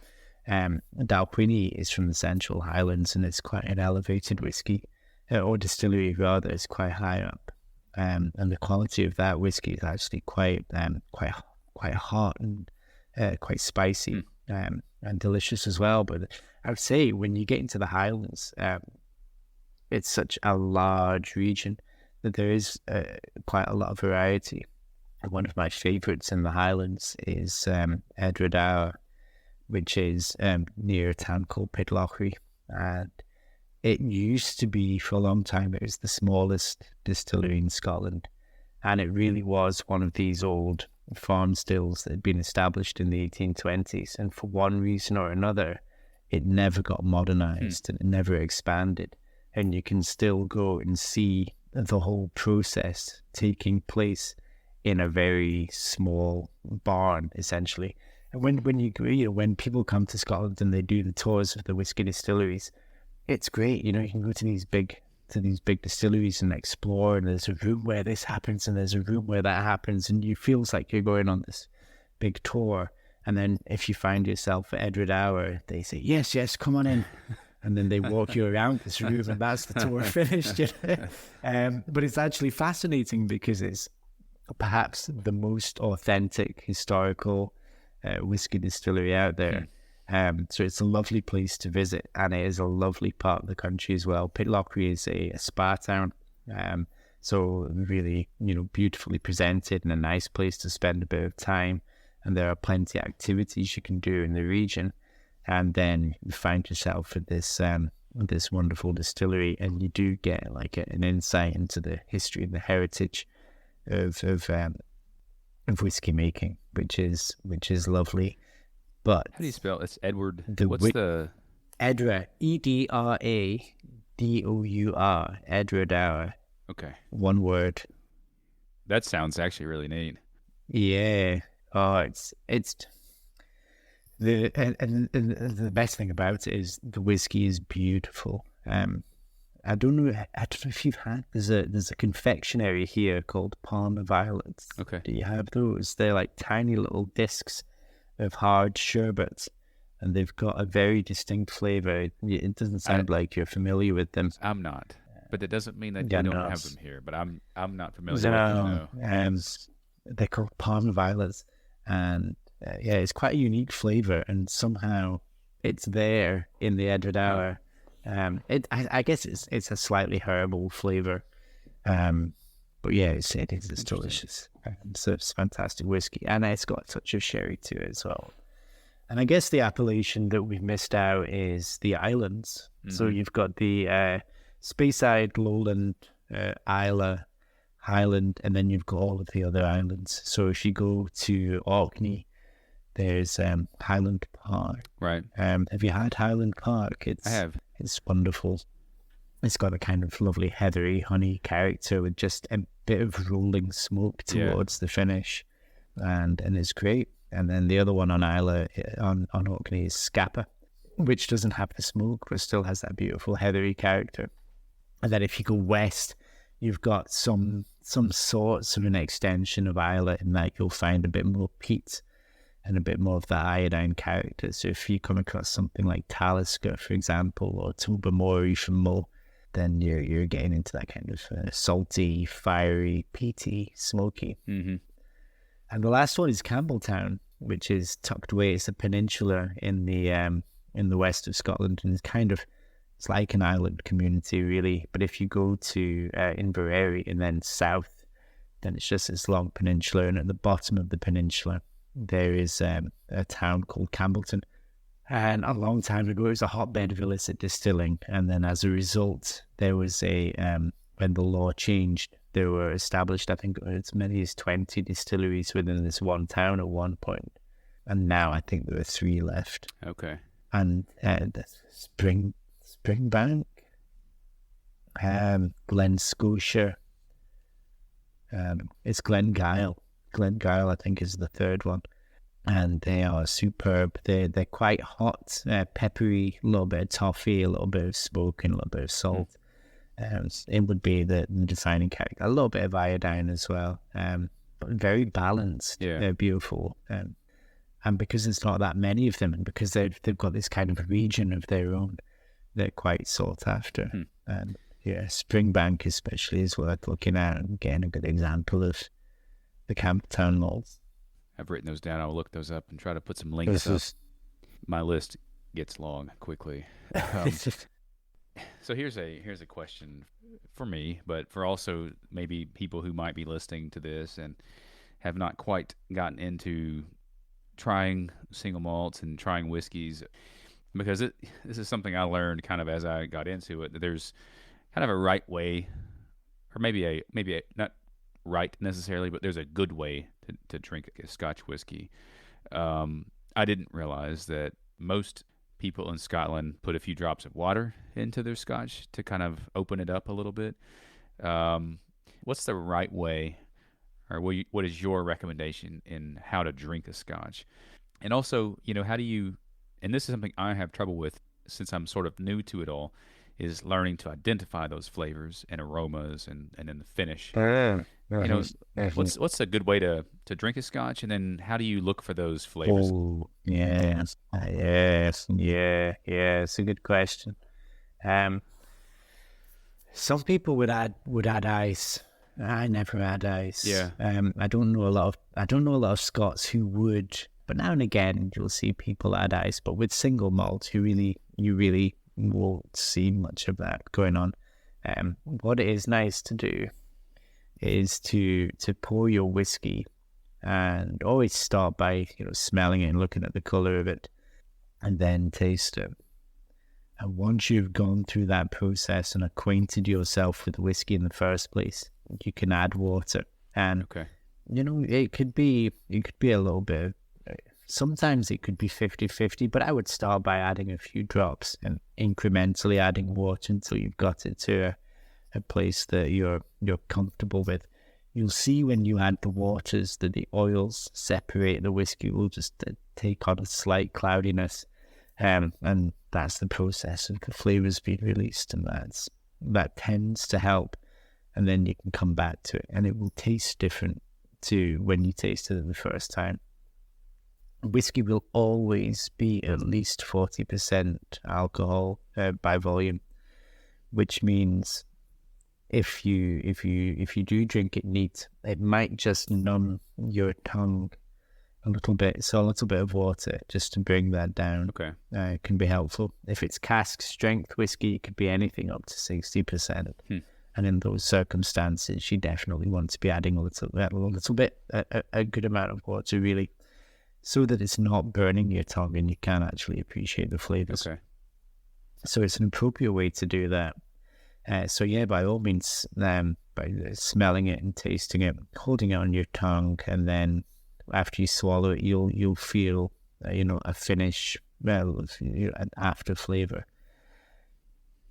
Dalwhinnie is from the Central Highlands, and it's quite an elevated whiskey, or distillery rather. It's quite high up, and the quality of that whiskey is actually quite hot and quite spicy, and delicious as well. But I would say when you get into the Highlands, it's such a large region that there is quite a lot of variety. One of my favourites in the Highlands is Edred Hour, which is near a town called Pitlochry. And it used to be, for a long time, it was the smallest distillery in Scotland. And it really was one of these old farm stills that had been established in the 1820s. And for one reason or another, it never got modernised and it never expanded. And you can still go and see the whole process taking place in a very small barn, essentially. And when people come to Scotland and they do the tours of the whiskey distilleries, it's great. You can go to these big distilleries and explore, and there's a room where this happens and there's a room where that happens, and you feels like you're going on this big tour. And then if you find yourself at Edred Hour, they say, yes, come on in. And then they walk you around this room, and that's the tour finished. But it's actually fascinating because it's perhaps the most authentic historical whiskey distillery out there. So it's a lovely place to visit, and it is a lovely part of the country as well. Pitlochry is a spa town, so really, beautifully presented and a nice place to spend a bit of time. And there are plenty of activities you can do in the region. And then you find yourself at this wonderful distillery, and you do get like an insight into the history and the heritage of whiskey making, which is lovely. But how do you spell it? It's Edward. Edra, Edradour, Edradour. Okay. One word. That sounds actually really neat. Yeah. Oh, it's the best thing about it is the whiskey is beautiful. I don't know if you've had. There's a confectionery here called Palmer Violets. Okay. Do you have those? They're like tiny little discs of hard sherbet, and they've got a very distinct flavor. It doesn't sound like you're familiar with them. I'm not, but it doesn't mean that we don't have them here. But I'm not familiar with them. They're called Palmer Violets, and it's quite a unique flavor, and somehow it's there in the Edradour. I guess it's a slightly herbal flavor, but yeah, it's delicious. So it's fantastic whiskey, and it's got a touch of sherry to it as well. And I guess the appellation that we've missed out is the islands. So you've got the Speyside, Lowland, Islay, Highland, and then you've got all of the other islands. So if you go to Orkney, there's Highland Park. Right. Have you had Highland Park? I have. It's wonderful. It's got a kind of lovely heathery honey character with just a bit of rolling smoke towards the finish, and it's great. And then the other one on Islay, on Orkney, is Scapa, which doesn't have the smoke but still has that beautiful heathery character. And then if you go west, you've got some sorts of an extension of Islay, in that you'll find a bit more peat and a bit more of that iodine character. So if you come across something like Talisker, for example, or Tobermory from Mull, then you're getting into that kind of salty, fiery, peaty, smoky. Mm-hmm. And the last one is Campbelltown, which is tucked away. It's a peninsula in the west of Scotland, and it's like an island community, really. But if you go to Inverary and then south, then it's just this long peninsula, and at the bottom of the peninsula there is a town called Campbelltown. And a long time ago, it was a hotbed of illicit distilling. And then as a result, there was when the law changed, there were established, I think, as many as 20 distilleries within this one town at one point. And now I think there are 3 left. Okay. And Springbank, Glen Scotia, it's Glengyle. Glengyle, I think, is the third one. And they are superb. They're quite hot, peppery, a little bit of toffee, a little bit of smoke, and a little bit of salt. It would be the defining character. A little bit of iodine as well, but very balanced. Yeah. They're beautiful. And because there's not that many of them, and because they've got this kind of region of their own, they're quite sought after. And Springbank especially is worth looking at, and getting a good example of the Campbelltown malts. I've written those down. I'll look those up and try to put some links up. My list gets long quickly. So here's a question for me, but for also maybe people who might be listening to this and have not quite gotten into trying single malts and trying whiskeys, because this is something I learned kind of as I got into it, that there's kind of a right way, or maybe a not right necessarily, but there's a good way to drink a Scotch whiskey. I didn't realize that most people in Scotland put a few drops of water into their Scotch to kind of open it up a little bit. What's the right way, or what is your recommendation in how to drink a Scotch? And also, how do you, and this is something I have trouble with since I'm sort of new to it all, is learning to identify those flavors and aromas and then the finish. What's a good way to drink a Scotch, and then how do you look for those flavors? Oh, yes, it's a good question. Some people would add ice. I never add ice. Yeah. I don't know a lot of Scots who would But now and again, you'll see people add ice. But with single malt, you really won't see much of that going on. What it is nice to do is to pour your whiskey, and always start by smelling it and looking at the color of it, and then taste it. And once you've gone through that process and acquainted yourself with the whiskey in the first place, you can add water. And Okay. it could be a little bit. Sometimes it could be 50-50, but I would start by adding a few drops and incrementally adding water until you've got it to a place that you're comfortable with. You'll see when you add the waters that the oils separate. The whiskey will just take on a slight cloudiness, and that's the process of the flavors being released, and that tends to help. And then you can come back to it, and it will taste different to when you tasted it the first time. Whiskey will always be at least 40% alcohol by volume, which means if you do drink it neat, it might just numb your tongue a little bit. So a little bit of water just to bring that down can be helpful. If it's cask strength whiskey, it could be anything up to 60%. And in those circumstances, you definitely want to be adding a little bit, a good amount of water, really, so that it's not burning your tongue and you can actually appreciate the flavors. Okay. So it's an appropriate way to do that. So yeah, by all means, by smelling it and tasting it, holding it on your tongue, and then after you swallow it, you'll feel a finish, an after flavor.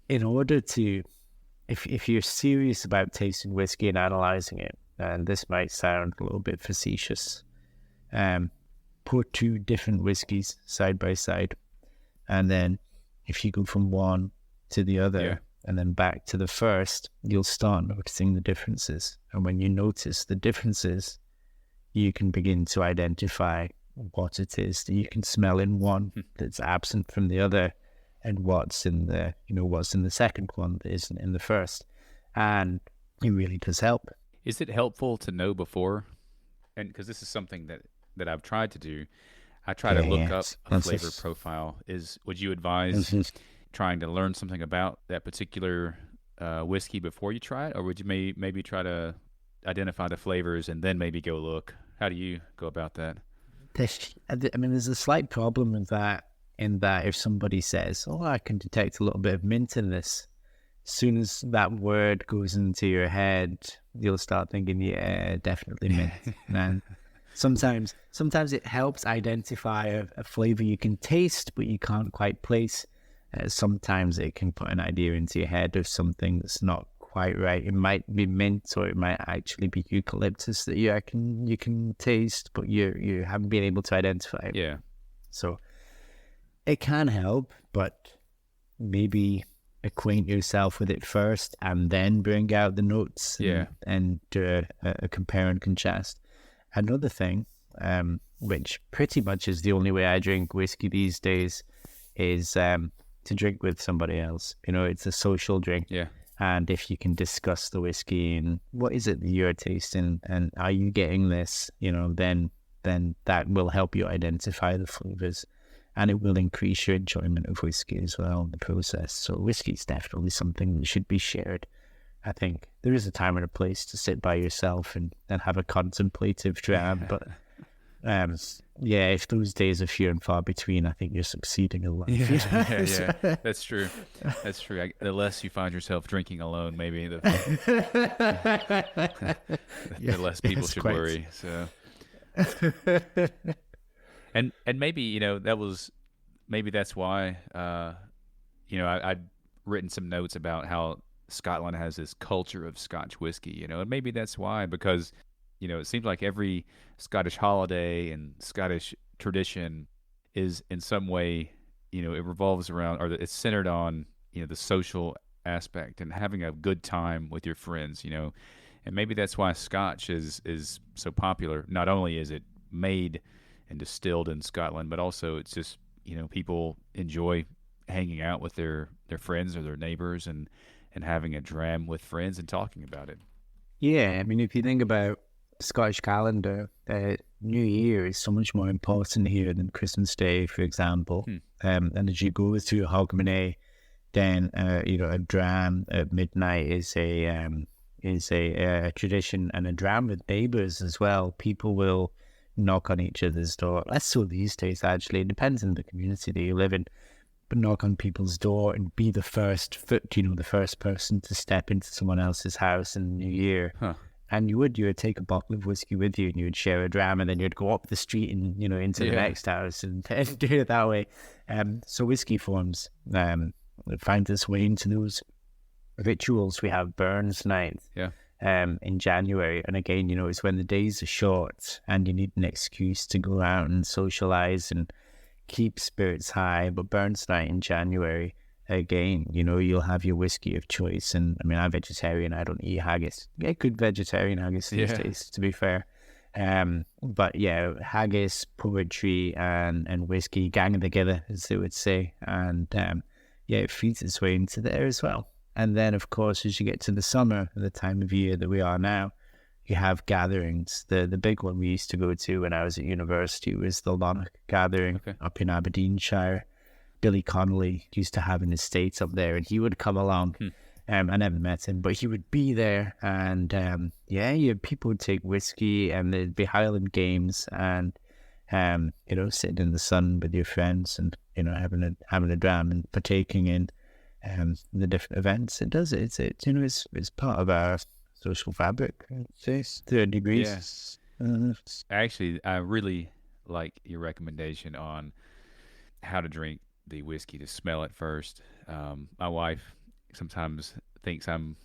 In order to, if you're serious about tasting whiskey and analyzing it, and this might sound a little bit facetious, put two different whiskeys side by side, and then if you go from one to the other and then back to the first, you'll start noticing the differences. And when you notice the differences, you can begin to identify what it is that you can smell in one that's absent from the other, and what's in the second one that isn't in the first. And it really does help. Is it helpful to know before? And because this is something that I've tried to do, I try to look up a flavor profile. Would you advise trying to learn something about that particular whiskey before you try it, or would you maybe try to identify the flavors and then maybe go look? How do you go about that? I mean, there's a slight problem with that, in that if somebody says, "Oh, I can detect a little bit of mint in this," as soon as that word goes into your head, you'll start thinking, "Yeah, definitely mint." And sometimes it helps identify a flavor you can taste but you can't quite place. Sometimes it can put an idea into your head of something that's not quite right. It might be mint, or it might actually be eucalyptus that you can taste, but you haven't been able to identify it. Yeah. So it can help, but maybe acquaint yourself with it first and then bring out the notes and do a compare and contrast. Another thing, which pretty much is the only way I drink whiskey these days, is to drink with somebody else. It's a social drink. Yeah. And if you can discuss the whiskey and what is it that you're tasting, and are you getting this, then that will help you identify the flavors, and it will increase your enjoyment of whiskey as well in the process. So whiskey is definitely something that should be shared. I think there is a time and a place to sit by yourself and have a contemplative dram, but if those days are few and far between, I think you're succeeding a lot. Yeah. That's true. That's true. The less you find yourself drinking alone, maybe the less people should worry. So, and maybe that's why I'd written some notes about how Scotland has this culture of Scotch whiskey. And maybe that's why, because it seems like every Scottish holiday and Scottish tradition is in some way, it revolves around, or it's centered on, the social aspect and having a good time with your friends, and maybe that's why Scotch is so popular. Not only is it made and distilled in Scotland, but also it's just, people enjoy hanging out with their friends or their neighbors and having a dram with friends and talking about it. Yeah, I mean, if you think about Scottish calendar, New Year is so much more important here than Christmas Day, for example. And as you go through Hogmanay, then a dram at midnight is a tradition, and a dram with neighbours as well. People will knock on each other's door. Less so these days, actually. It depends on the community that you live in. But knock on people's door and be the first person to step into someone else's house in the New Year. And you would take a bottle of whiskey with you, and you would share a dram, and then you'd go up the street and into the next house and do it that way. So whiskey forms find its way into those rituals. We have Burns Night in January, and again, it's when the days are short and you need an excuse to go out and socialize and keep spirits high. But Burns Night in January, again, you'll have your whiskey of choice. And I mean, I'm vegetarian, I don't eat haggis. Yeah, good vegetarian haggis these days, to be fair. But yeah, haggis, poetry, and whiskey ganging together, as they would say. And it feeds its way into there as well. And then, of course, as you get to the summer, the time of year that we are now, you have gatherings. The big one we used to go to when I was at university was the Lanark Gathering up in Aberdeenshire. Billy Connolly used to have an estate up there, and he would come along. I never met him, but he would be there. And people would take whiskey, and there'd be Highland games, and sitting in the sun with your friends, and having a dram and partaking in the different events. It's part of our social fabric, to a degree. Yes. Actually, I really like your recommendation on how to drink the whiskey, to smell it first. My wife sometimes thinks I'm,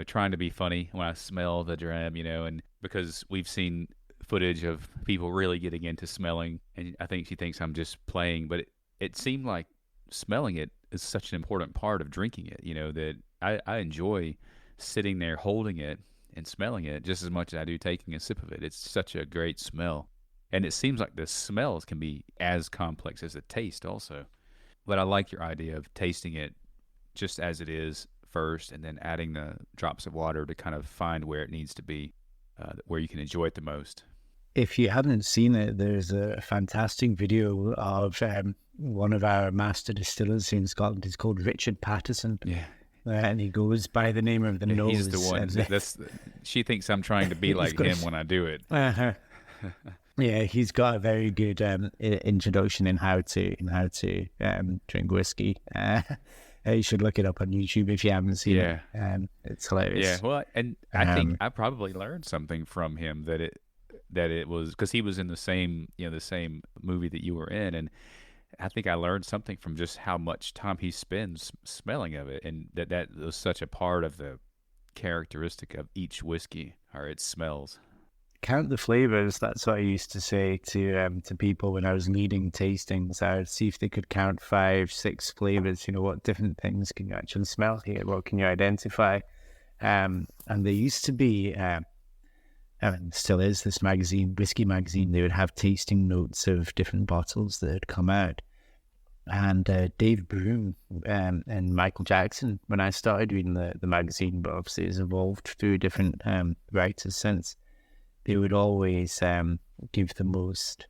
trying to be funny when I smell the dram, and because we've seen footage of people really getting into smelling, and I think she thinks I'm just playing, but it seemed like smelling it is such an important part of drinking it, that I enjoy sitting there holding it and smelling it just as much as I do taking a sip of it. It's such a great smell. And it seems like the smells can be as complex as the taste also. But I like your idea of tasting it just as it is first, and then adding the drops of water to kind of find where it needs to be, where you can enjoy it the most. If you haven't seen it, there's a fantastic video of one of our master distillers in Scotland. He's called Richard Patterson. Yeah. And he goes by the name of the Nose. He's the one. She thinks I'm trying to be like him when I do it. Yeah, he's got a very good introduction in how to drink whiskey. You should look it up on YouTube if you haven't seen it. It's hilarious. Yeah, well, and I think I probably learned something from him that it was because he was in the same movie that you were in, and I think I learned something from just how much time he spends smelling of it, and that was such a part of the characteristic of each whiskey, or its smells. Count the flavors. That's what I used to say to people when I was leading tastings. I would see if they could count 5, 6 flavors. What different things can you actually smell here? What can you identify? And there used to be, still is, this magazine, Whiskey Magazine. They would have tasting notes of different bottles that had come out. And Dave Broom and Michael Jackson, when I started reading the magazine, but obviously it's evolved through different writers since, they would always give the most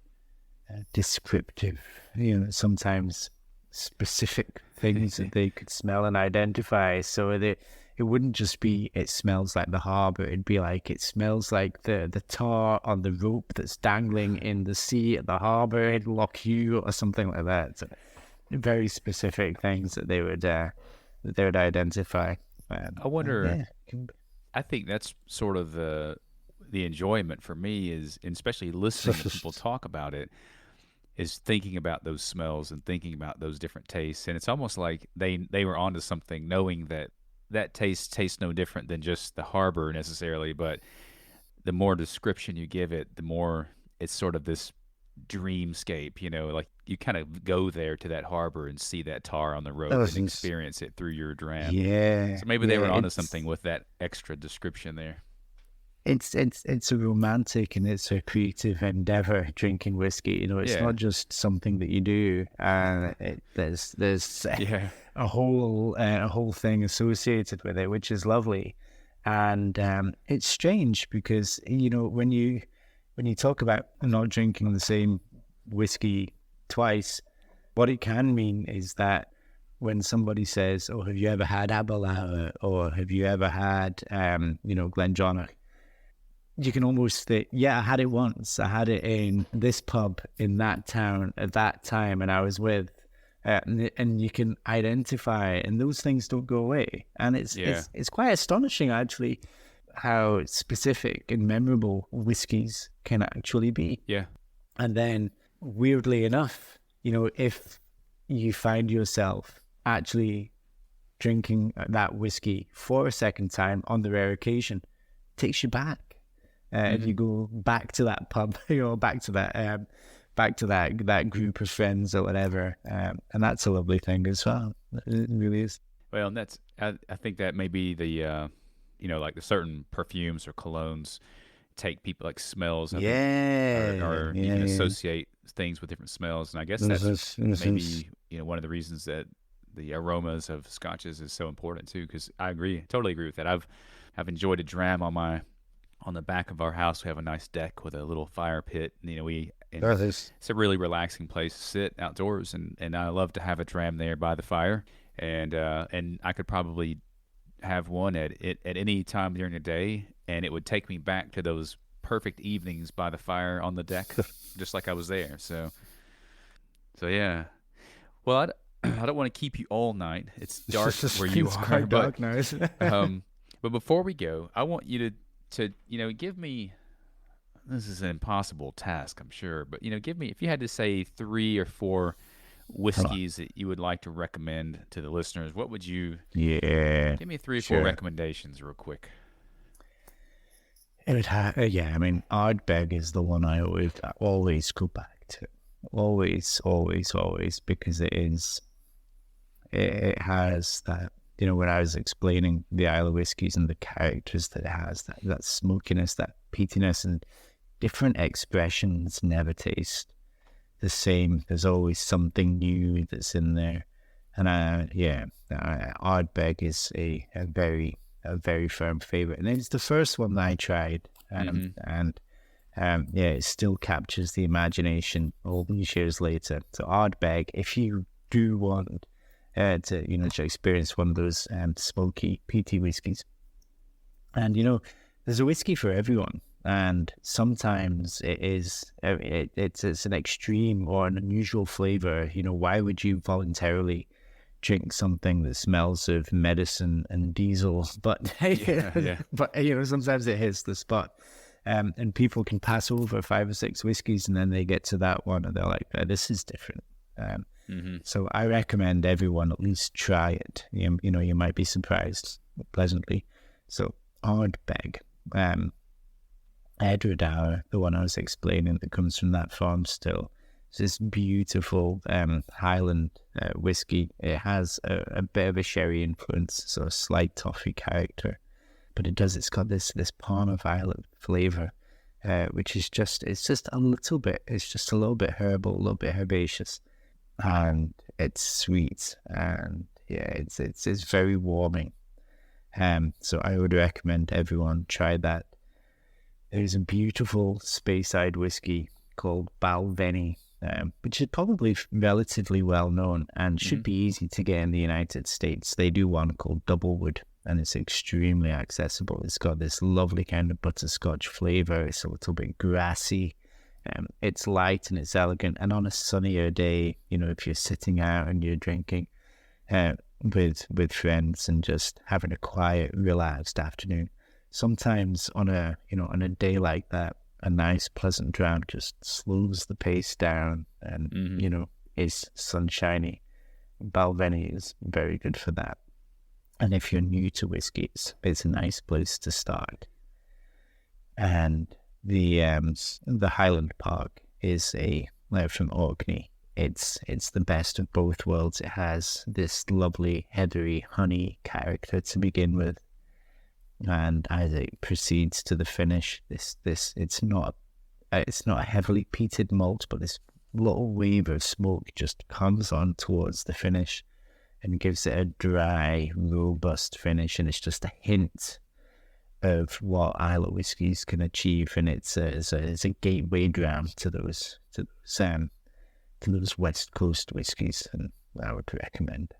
descriptive, sometimes specific things that they could smell and identify. So it wouldn't just be, it smells like the harbour. It'd be like, it smells like the tar on the rope that's dangling in the sea at the harbour in Loch Hugh or something like that. So very specific things that they would identify. I wonder, I think that's sort of the enjoyment for me is, and especially listening to people talk about it, is thinking about those smells and thinking about those different tastes. And it's almost like they were onto something, knowing that taste tastes no different than just the harbor necessarily, but the more description you give it, the more it's sort of this dreamscape, like you kind of go there to that harbor and see that tar on the road and experience it through your dram. Yeah. So maybe they were onto something with that extra description there. It's a romantic and it's a creative endeavor, drinking whiskey. It's not just something that you do. There's a whole thing associated with it, which is lovely. And it's strange because when you when you talk about not drinking the same whiskey twice, what it can mean is that when somebody says, "Oh, have you ever had Aberlour?" or "Have you ever had, Glendronach?" You can almost say, "Yeah, I had it once. I had it in this pub in that town at that time, and I was with." And you can identify, and those things don't go away. And it's quite astonishing, actually, how specific and memorable whiskies can actually be. Yeah. And then, weirdly enough, if you find yourself actually drinking that whiskey for a second time on the rare occasion, it takes you back. If you go back to that pub, back to that group of friends or whatever, and that's a lovely thing as well. It really is. Well, and I think that may be the like the certain perfumes or colognes take people like smells of them, or you can associate things with different smells, and I guess that's maybe one of the reasons that the aromas of scotches is so important too. Because I totally agree with that. I've enjoyed a dram on the back of our house. We have a nice deck with a little fire pit. It's a really relaxing place to sit outdoors, and I love to have a dram there by the fire. And I could probably have one at any time during the day, and it would take me back to those perfect evenings by the fire on the deck, just like I was there. So yeah. Well, I don't want to keep you all night. It's dark where you are. Quite dark now, isn't it? But before we go, I want you to give me, this is an impossible task, I'm sure, but give me, if you had to say 3 or 4 whiskeys that you would like to recommend to the listeners, what would you? Yeah, give me 3 or 4 recommendations real quick. It would have, Ardbeg is the one I always go back to, always, because it has that. When I was explaining the Isle of whiskies and the characters that it has, that smokiness, that peatiness, and different expressions never taste the same. There's always something new that's in there. And Ardbeg is a very firm favorite. And it's the first one that I tried. It still captures the imagination all these years later. So Ardbeg, if you do want to experience one of those smoky, peaty whiskies. And there's a whiskey for everyone, and sometimes it's an extreme or an unusual flavor. Why would you voluntarily drink something that smells of medicine and diesel? But sometimes it hits the spot, and people can pass over 5 or 6 whiskeys, and then they get to that one, and they're like, "This is different." So I recommend everyone at least try it. You might be surprised pleasantly. So Ardbeg, Edward, the one I was explaining that comes from that farm still. It's this beautiful Highland whiskey. It has a bit of a sherry influence, so a slight toffee character, but it's got this Palm of Ireland flavor, which is just a little bit herbal, a little bit herbaceous. And it's sweet, and it's very warming. So I would recommend everyone try that. There's a beautiful Speyside whiskey called Balvenie, which is probably relatively well known and should be easy to get in the United States. They do one called Doublewood, and it's extremely accessible. It's got this lovely kind of butterscotch flavor. It's a little bit grassy. It's light and it's elegant, and on a sunnier day, if you're sitting out and you're drinking with friends and just having a quiet, relaxed afternoon, sometimes on a day like that, a nice, pleasant dram just slows the pace down and is sunshiny. Balvenie is very good for that. And if you're new to whiskies, it's a nice place to start. And the Highland Park is from Orkney. It's the best of both worlds. It has this lovely heathery honey character to begin with, and as it proceeds to the finish, it's not a heavily peated malt, but this little wave of smoke just comes on towards the finish and gives it a dry, robust finish, and it's just a hint of what Islay whiskies can achieve, and it's a gateway dram to those West Coast whiskies, and I would recommend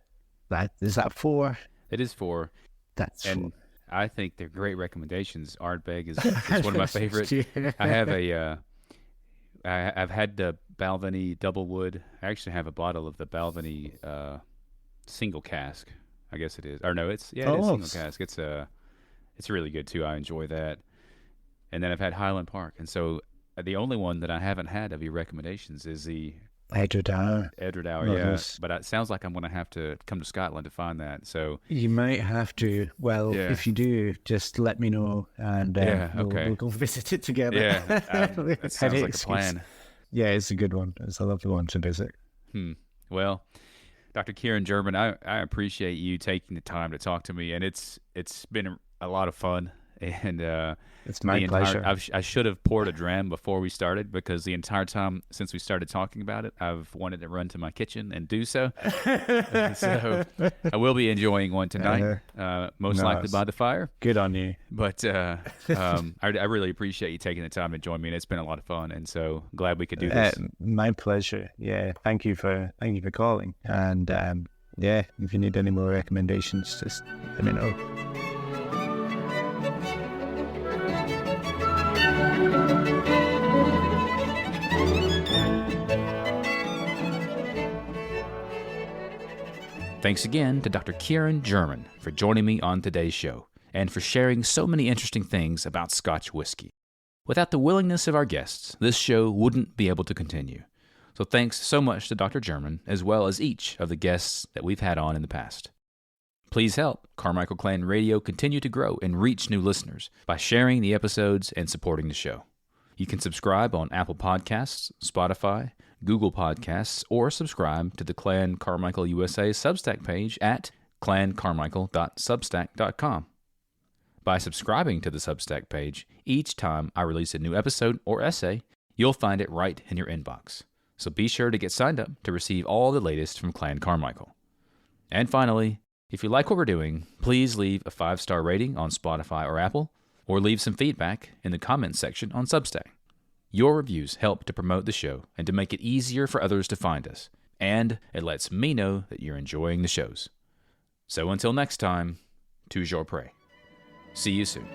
that. Is that 4? It is 4. That's 4. I think they're great recommendations. Ardbeg is one of my favorites. I have I've had the Balvenie Double Wood. I actually have a bottle of the Balvenie single cask. I guess it is. Or no, it is single cask. It's really good too. I enjoy that. And then I've had Highland Park. And so the only one that I haven't had of your recommendations is the Edward Hour, yeah. But it sounds like I'm going to have to come to Scotland to find that. So you might have to. Well, if you do, just let me know, and we'll go visit it together. Yeah, that sounds like a plan. Yeah, it's a good one. It's a lovely one to visit. Well, Dr. Kieran German, I appreciate you taking the time to talk to me, and it's been a lot of fun. And it's my pleasure. I should have poured a dram before we started, because the entire time since we started talking about it, I've wanted to run to my kitchen and do so. So I will be enjoying one tonight, most likely by the fire. Good on you. But I really appreciate you taking the time to join me, and it's been a lot of fun. And so glad we could do this. My pleasure. Yeah, thank you for calling. And if you need any more recommendations, just let me know. Thanks again to Dr. Kieran German for joining me on today's show and for sharing so many interesting things about Scotch whiskey. Without the willingness of our guests, this show wouldn't be able to continue. So thanks so much to Dr. German, as well as each of the guests that we've had on in the past. Please help Carmichael Clan Radio continue to grow and reach new listeners by sharing the episodes and supporting the show. You can subscribe on Apple Podcasts, Spotify, Google Podcasts, or subscribe to the Clan Carmichael USA Substack page at clancarmichael.substack.com. By subscribing to the Substack page, each time I release a new episode or essay, you'll find it right in your inbox. So be sure to get signed up to receive all the latest from Clan Carmichael. And finally, if you like what we're doing, please leave a 5-star rating on Spotify or Apple, or leave some feedback in the comments section on Substack. Your reviews help to promote the show and to make it easier for others to find us, and it lets me know that you're enjoying the shows. So until next time, toujours prêt. See you soon.